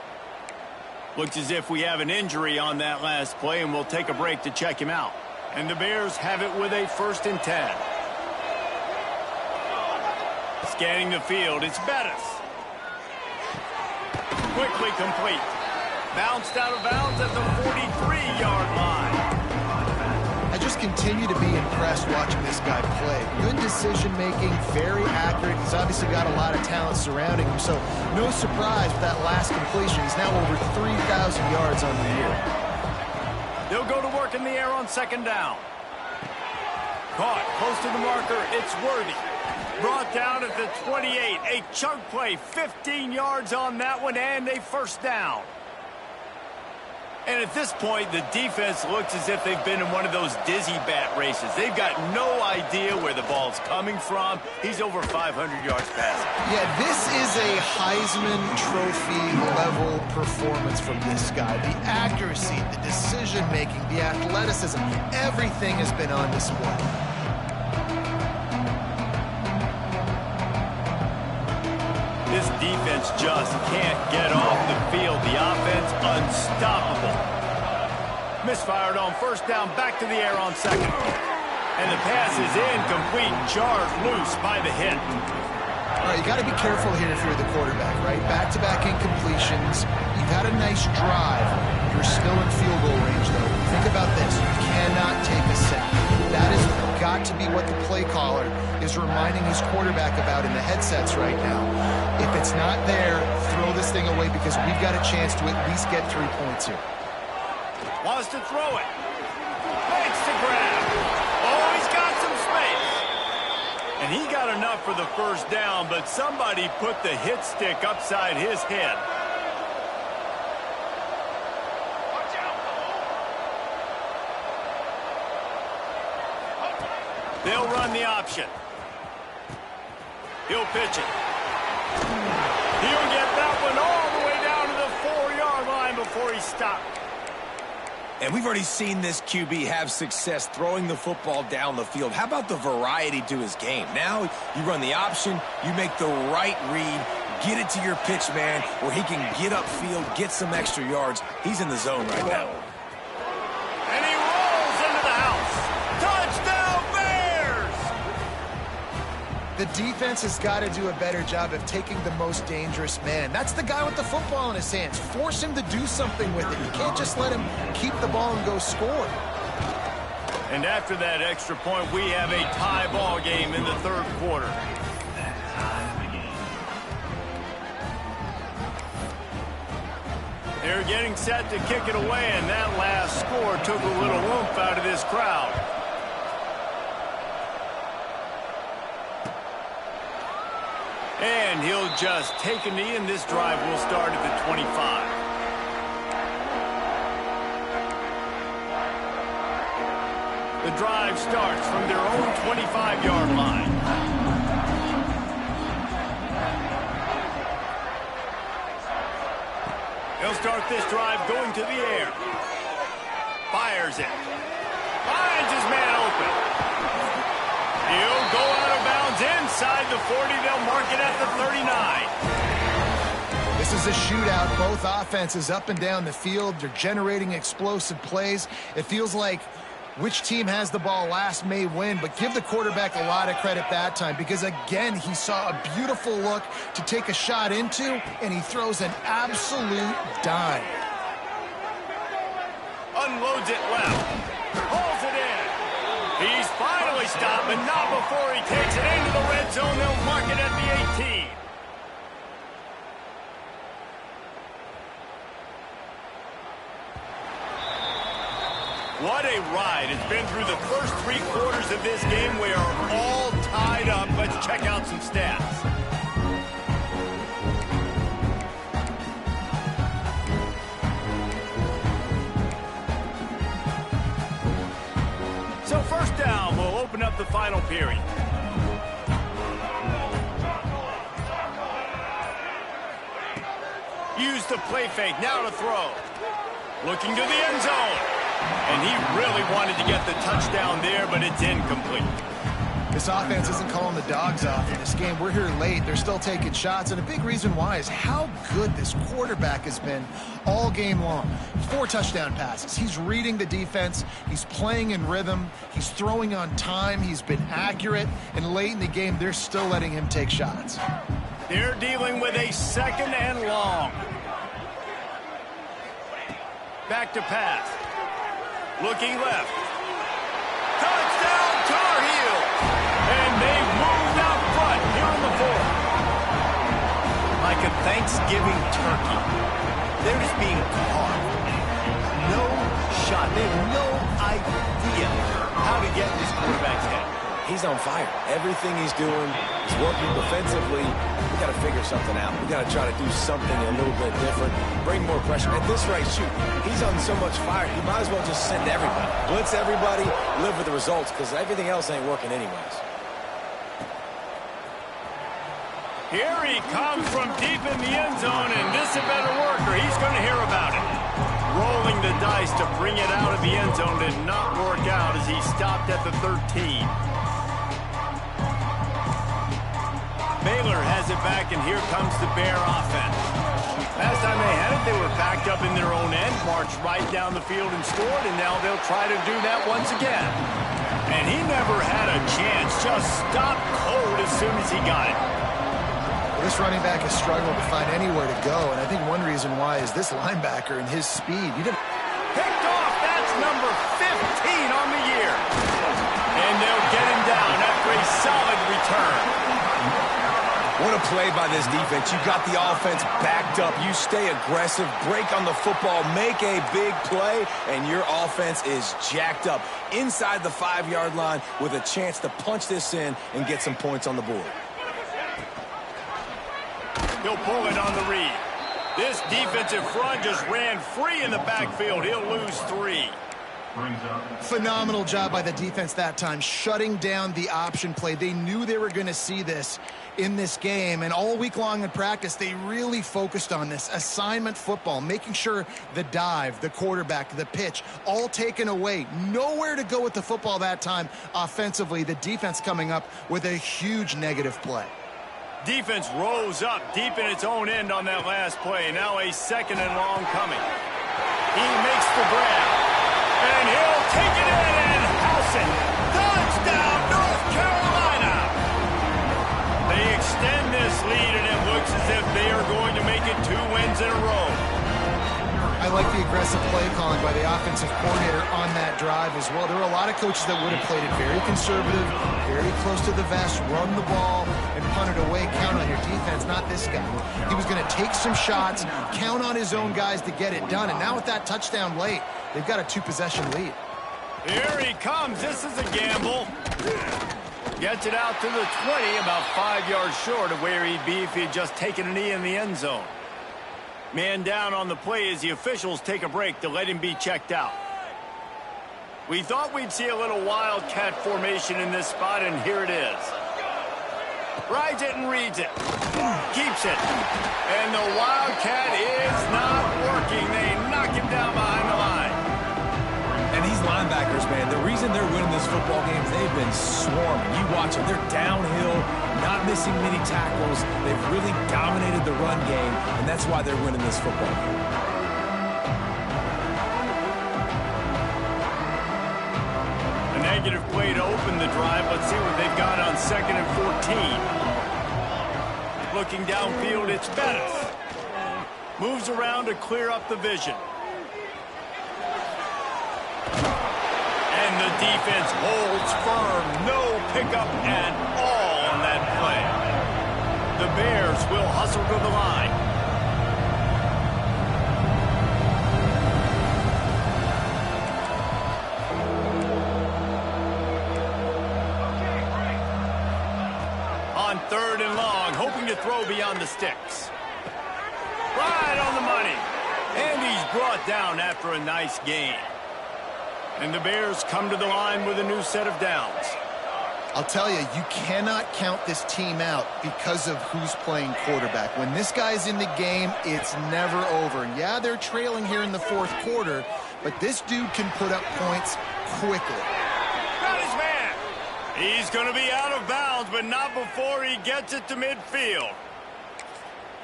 Looks as if we have an injury on that last play, and we'll take a break to check him out. And the Bears have it with a 1st and 10. Scanning the field, it's Bettis. Quickly complete. Bounced out of bounds at the 43-yard line. I just continue to be impressed watching this guy play. Good decision-making, very accurate. He's obviously got a lot of talent surrounding him, so no surprise with that last completion. He's now over 3,000 yards on the year. They'll go to work in the air on second down. Caught close to the marker. It's Worthy. Brought down at the 28. A chunk play, 15 yards on that one, and a first down. And at this point, the defense looks as if they've been in one of those dizzy bat races. They've got no idea where the ball's coming from. He's over 500 yards passing. Yeah, this is a Heisman Trophy-level performance from this guy. The accuracy, the decision-making, the athleticism, everything has been on display. This defense just can't get off the field. The offense unstoppable. Misfired on first down, back to the air on second. And the pass is incomplete, jarred loose by the hit. All right, you got to be careful here if you're the quarterback, right? Back-to-back incompletions. You've had a nice drive. You're still in field goal range, though. Think about this. You cannot take a sack. That has got to be what the play caller is reminding his quarterback about in the headsets right now. If it's not there, throw this thing away because we've got a chance to at least get 3 points here. Wants to throw it. Fakes to grab. Oh, he's got some space. And he got enough for the first down, but somebody put the hit stick upside his head. They'll run the option. He'll pitch it. He'll get that one all the way down to the 4-yard line before he stopped. And we've already seen this QB have success throwing the football down the field. How about the variety to his game? Now you run the option, you make the right read, get it to your pitch man where he can get upfield, get some extra yards. He's in the zone right now. And he rolls into the house. Touchdown, Bears! The defense has got to do a better job of taking the most dangerous man. That's the guy with the football in his hands. Force him to do something with it. You can't just let him keep the ball and go score. And after that extra point, we have a tie ball game in the third quarter. They're getting set to kick it away, and that last score took a little oomph out of this crowd. And he'll just take a knee, and this drive will start at the 25. The drive starts from their own 25-yard line. He'll start this drive going to the air. Fires it. Finds his man open. He'll go out of bounds inside the 40. They'll mark it at the 39. This is a shootout. Both offenses up and down the field. They're generating explosive plays. It feels like which team has the ball last may win, but give the quarterback a lot of credit that time because, again, he saw a beautiful look to take a shot into, and he throws an absolute dime. Unloads it left. Pulls it in. He's finally stopped, but not before he takes it into the red zone. They'll mark it at the 18. What a ride. It's been through the first 3 quarters of this game. We are all tied up. Let's check out some stats. So first down, we'll open up the final period. Use the play fake, now to throw. Looking to the end zone. And he really wanted to get the touchdown there, but it's incomplete. This offense isn't calling the dogs off in this game. We're here late. They're still taking shots, and a big reason why is how good this quarterback has been all game long. 4 touchdown passes. He's reading the defense. He's playing in rhythm. He's throwing on time. He's been accurate, and late in the game, they're still letting him take shots. They're dealing with a 2nd and long. Back to pass. Looking left. Touchdown, Tar Heels! And they've moved out front here in the 4th. Like a Thanksgiving turkey. They're just being carved. No shot. They have no idea how to get in this quarterback's head. He's on fire. Everything he's doing is working defensively. We got to figure something out. We got to try to do something a little bit different. Bring more pressure. At this rate, shoot, he's on so much fire. He might as well just send everybody. Blitz everybody, live with the results, because everything else ain't working anyways. Here he comes from deep in the end zone, and this is a better worker. He's going to hear about it. Rolling the dice to bring it out of the end zone did not work out as he stopped at the 13. Baylor has it back, and here comes the Bear offense. Last time they had it, they were backed up in their own end, marched right down the field and scored, and now they'll try to do that once again. And he never had a chance, just stopped cold as soon as he got it. This running back has struggled to find anywhere to go, and I think one reason why is this linebacker and his speed. Picked off, that's number 15 on the year. And they'll get him down after a solid return. What a play by this defense. You got the offense backed up. You stay aggressive, break on the football, make a big play, and your offense is jacked up inside the 5-yard line with a chance to punch this in and get some points on the board. He'll pull it on the read. This defensive front just ran free in the backfield. He'll lose 3. Phenomenal job by the defense that time, shutting down the option play. They knew they were going to see this in this game, and all week long in practice, they really focused on this assignment football, making sure the dive, the quarterback, the pitch, all taken away. Nowhere to go with the football that time offensively. The defense coming up with a huge negative play. Defense rose up deep in its own end on that last play. Now a 2nd and long coming. He makes the grab. And he'll take it in and house it. Touchdown, North Carolina! They extend this lead, and it looks as if they are going to make it 2 wins in a row. I like the aggressive play calling by the offensive coordinator on that drive as well. There were a lot of coaches that would have played it very conservative, very close to the vest, run the ball, and punt it away. Count on your defense, not this guy. He was going to take some shots, count on his own guys to get it done. And now with that touchdown late, they've got a 2-possession lead. Here he comes. This is a gamble. Gets it out to the 20, about 5 yards short of where he'd be if he'd just taken a knee in the end zone. Man down on the play as the officials take a break to let him be checked out. We thought we'd see a little wildcat formation in this spot, and here it is. Rides it and reads it. Keeps it. And the wildcat is not working. They knock him down behind the line. And these linebackers, man, the reason they're winning this football game is they've been swarming. You watch them. They're downhill, not missing many tackles. They've really dominated the run game, and that's why they're winning this football game. A negative play to open the drive. Let's see what they've got on 2nd and 14. Looking downfield, it's Bettis. Moves around to clear up the vision. And the defense holds firm. No pickup at all on that play. The Bears will hustle to the line. On 3rd and long, hoping to throw beyond the sticks. Right on the money. And he's brought down after a nice gain. And the Bears come to the line with a new set of downs. I'll tell you, you cannot count this team out because of who's playing quarterback. When this guy's in the game, it's never over. And yeah, they're trailing here in the 4th quarter, but this dude can put up points quickly. Got his man. He's going to be out of bounds, but not before he gets it to midfield.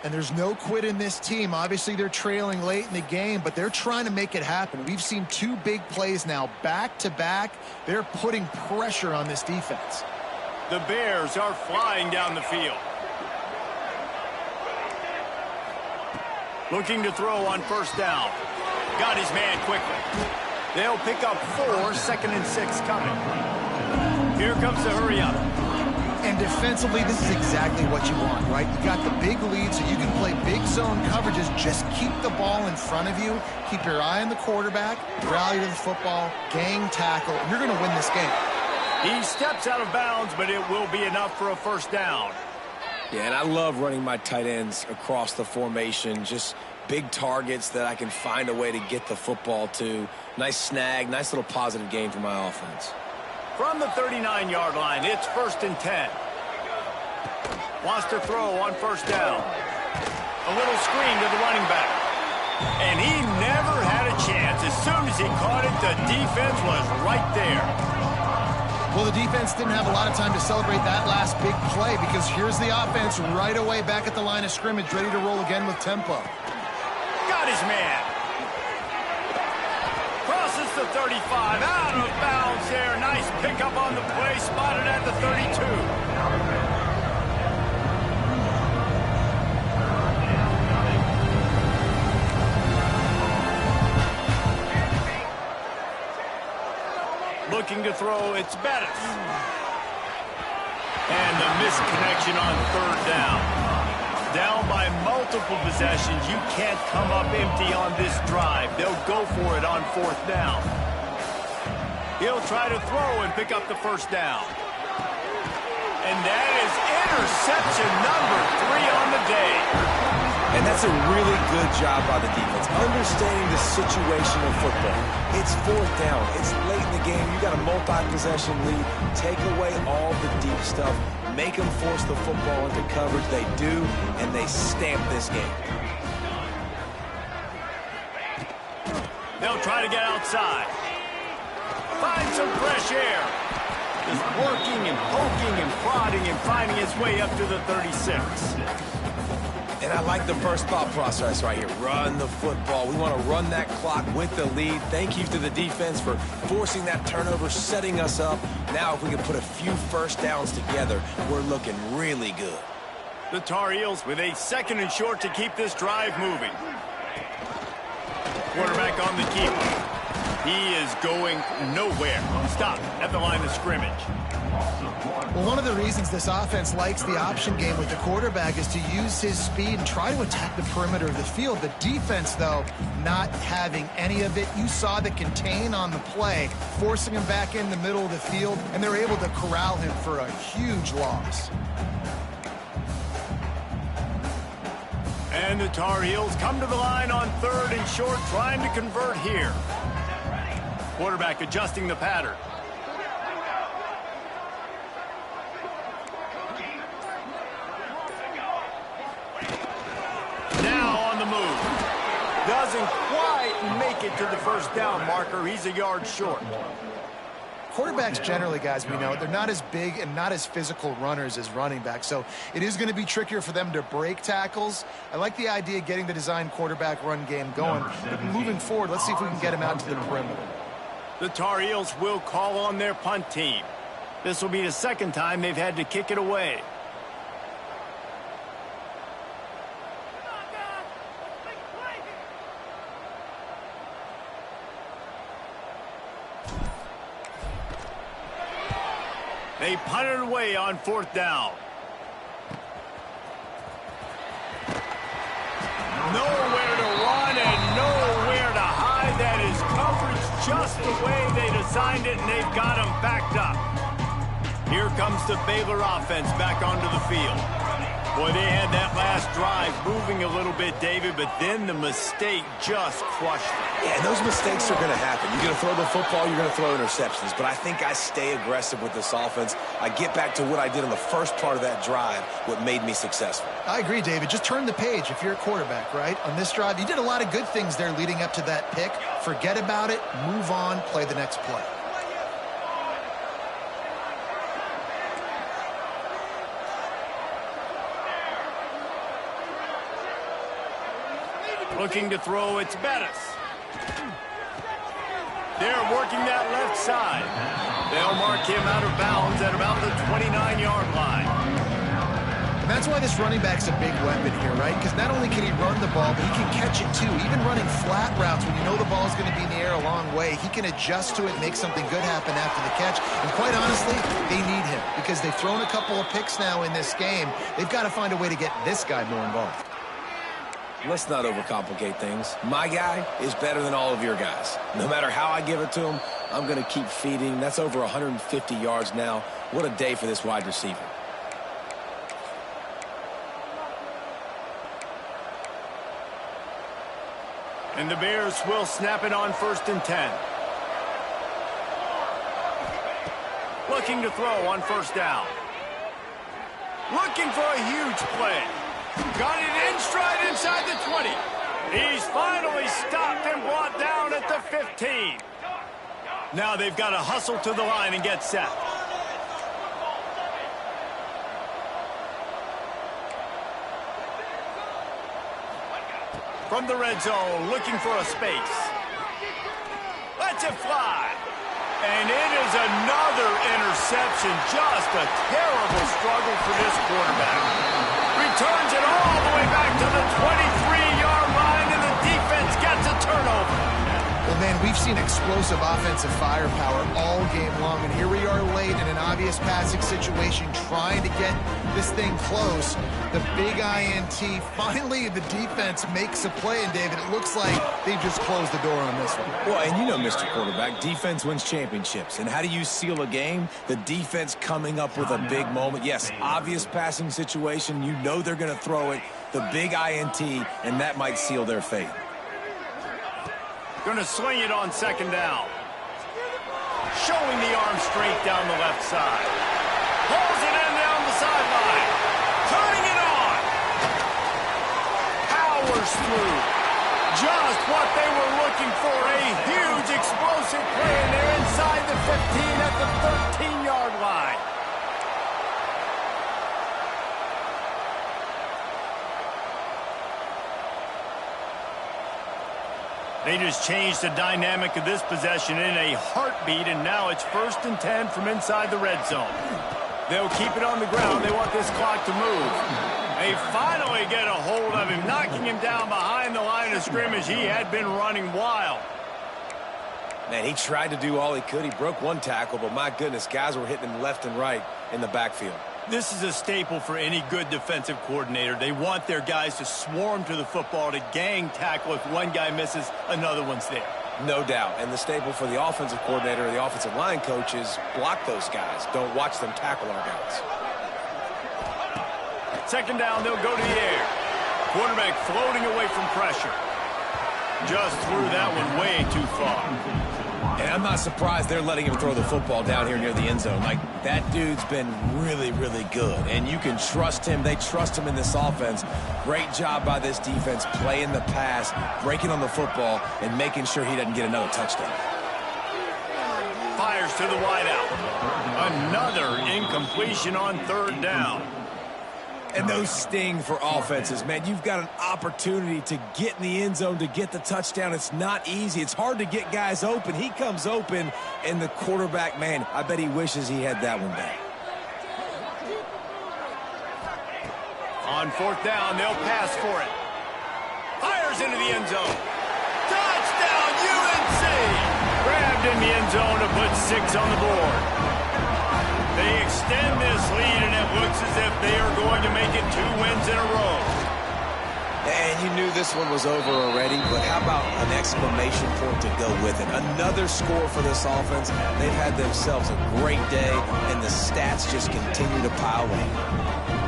And there's no quit in this team. Obviously, they're trailing late in the game, but they're trying to make it happen. We've seen two big plays now, back-to-back. They're putting pressure on this defense. The Bears are flying down the field. Looking to throw on first down. Got his man quickly. They'll pick up 4, 2nd and 6 coming. Here comes the hurry up. And defensively, this is exactly what you want, right? You got the big lead, so you can play big zone coverages. Just keep the ball in front of you. Keep your eye on the quarterback. Rally to the football. Gang tackle. You're going to win this game. He steps out of bounds, but it will be enough for a first down. Yeah, and I love running my tight ends across the formation. Just big targets that I can find a way to get the football to. Nice snag, nice little positive gain for my offense. From the 39-yard line, it's 1st and 10. Wants to throw on first down. A little screen to the running back. And he never had a chance. As soon as he caught it, the defense was right there. Well, the defense didn't have a lot of time to celebrate that last big play because here's the offense right away back at the line of scrimmage, ready to roll again with tempo. Got his man. Crosses the 35, out of bounds there. Nice pickup on the play, spotted at the 32. Looking to throw, it's Bettis. And the misconnection on third down. Down by multiple possessions, you can't come up empty on this drive. They'll go for it on 4th down. He'll try to throw and pick up the first down. And that is interception number 3 on the day. And that's a really good job by the defense, understanding the situation of football. It's 4th down. It's late in the game. You got a multi-possession lead. Take away all the deep stuff. Make them force the football into coverage. They do, and they stamp this game. They'll try to get outside. Find some fresh air. Just working and poking and prodding and finding his way up to the 36. And I like the first thought process right here. Run the football. We want to run that clock with the lead. Thank you to the defense for forcing that turnover, setting us up. Now if we can put a few first downs together, we're looking really good. The Tar Heels with a 2nd and short to keep this drive moving. Quarterback on the keeper. He is going nowhere. Stop at the line of scrimmage. Well, one of the reasons this offense likes the option game with the quarterback is to use his speed and try to attack the perimeter of the field. The defense, though, not having any of it. You saw the contain on the play, forcing him back in the middle of the field, and they're able to corral him for a huge loss. And the Tar Heels come to the line on 3rd and short, trying to convert here. Quarterback adjusting the pattern. Now on the move. Doesn't quite make it to the first down marker. He's a yard short. Quarterbacks generally, guys, we know, they're not as big and not as physical runners as running backs, so it is going to be trickier for them to break tackles. I like the idea of getting the design quarterback run game going, but moving forward, let's see if we can get him out to the perimeter. The Tar Heels will call on their punt team. This will be the 2nd time they've had to kick it away. They punted away on 4th down. Nowhere to run and nowhere to hide. That is coverage just the way they designed it, and they've got them backed up. Here comes the Baylor offense back onto the field. Boy, they had that last drive moving a little bit, David, but then the mistake just crushed them. Yeah, and those mistakes are going to happen. You're going to throw the football, you're going to throw interceptions. But I think I stay aggressive with this offense. I get back to what I did in the first part of that drive, what made me successful. I agree, David. Just turn the page if you're a quarterback, right? On this drive, you did a lot of good things there leading up to that pick. Forget about it, move on, play the next play. Looking to throw, it's Bettis. They're working that left side. They'll mark him out of bounds at about the 29-yard line. And that's why this running back's a big weapon here, right? Because not only can he run the ball, but he can catch it too. Even running flat routes when you know the ball's going to be in the air a long way, he can adjust to it and make something good happen after the catch. And quite honestly, they need him because they've thrown a couple of picks now in this game. They've got to find a way to get this guy more involved. Let's not overcomplicate things. My guy is better than all of your guys. No matter how I give it to him, I'm going to keep feeding. That's over 150 yards now. What a day for this wide receiver. And the Bears will snap it on 1st and 10. Looking to throw on 1st down. Looking for a huge play. Got it in stride inside the 20. He's finally stopped and brought down at the 15. Now they've got to hustle to the line and get set. From the red zone, looking for a space. Lets it fly. And it is another interception. Just a terrible struggle for this quarterback. Returns it all the way back to the 23-yard line, and the defense gets a turnover. Well, man, we've seen explosive offensive firepower all game long, and here we are late in an obvious passing situation trying to get this thing close. The big INT, finally the defense makes a play, and David, it looks like they've just closed the door on this one. Well, and you know, Mr. Quarterback, defense wins championships. And how do you seal a game? The defense coming up with a big moment. Yes, obvious passing situation. You know they're going to throw it. The big INT, and that might seal their fate. Going to swing it on 2nd down. Showing the arm straight down the left side. Pulls it in down the sideline. Turning it on. Powers through. Just what they were looking for. A huge explosive play, and they're inside the 15 at the 13-yard line. They just changed the dynamic of this possession in a heartbeat, and now it's 1st and 10 from inside the red zone. They'll keep it on the ground. They want this clock to move. They finally get a hold of him, knocking him down behind the line of scrimmage. He had been running wild. Man, he tried to do all he could. He broke one tackle, but my goodness, guys were hitting him left and right in the backfield. This is a staple for any good defensive coordinator. They want their guys to swarm to the football, to gang tackle. If one guy misses, another one's there. No doubt. And the staple for the offensive coordinator or the offensive line coach is block those guys. Don't watch them tackle our guys. 2nd down, they'll go to the air. Quarterback floating away from pressure. Just threw that one way too far. And I'm not surprised they're letting him throw the football down here near the end zone. Like, that dude's been really, really good. And you can trust him. They trust him in this offense. Great job by this defense playing the pass, breaking on the football, and making sure he doesn't get another touchdown. Fires to the wideout. Another incompletion on 3rd down. And those sting for offenses, man. You've got an opportunity to get in the end zone, to get the touchdown. It's not easy. It's hard to get guys open. He comes open, and the quarterback, man, I bet he wishes he had that one back. On 4th down, they'll pass for it. Fires into the end zone. Touchdown, UNC! Grabbed in the end zone to put 6 on the board. They extend this lead, and it looks as if they are going to make it 2 wins in a row. And you knew this one was over already, but how about an exclamation point to go with it? Another score for this offense. They've had themselves a great day, and the stats just continue to pile in.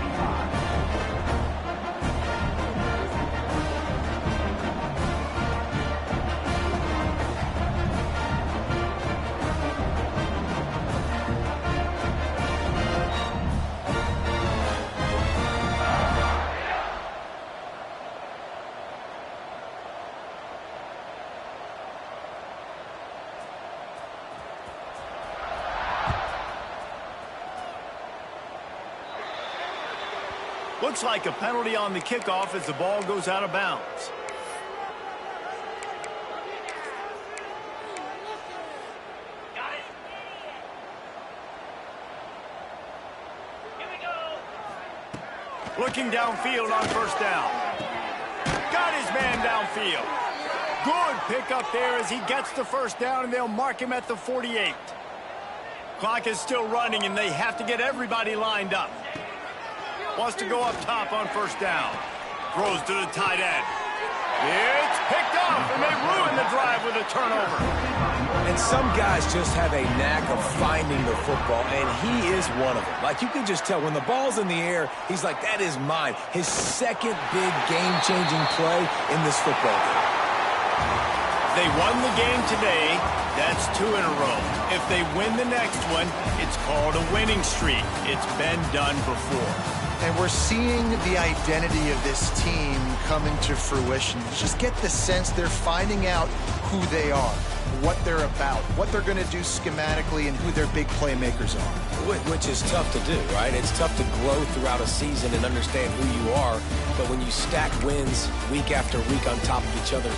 Looks like a penalty on the kickoff as the ball goes out of bounds. Looking downfield on first down. Got his man downfield. Good pickup there as he gets the first down, and they'll mark him at the 48. Clock is still running, and they have to get everybody lined up. Wants to go up top on first down. Throws to the tight end. It's picked off, and they ruin the drive with a turnover. And some guys just have a knack of finding the football, and he is one of them. Like, you can just tell when the ball's in the air, he's like, that is mine. His second big game-changing play in this football game. They won the game today. That's 2 in a row. If they win the next one, it's called a winning streak. It's been done before. And we're seeing the identity of this team come into fruition. Just get the sense they're finding out who they are, what they're about, what they're going to do schematically, and who their big playmakers are. Which is tough to do, right? It's tough to grow throughout a season and understand who you are. But when you stack wins week after week on top of each other,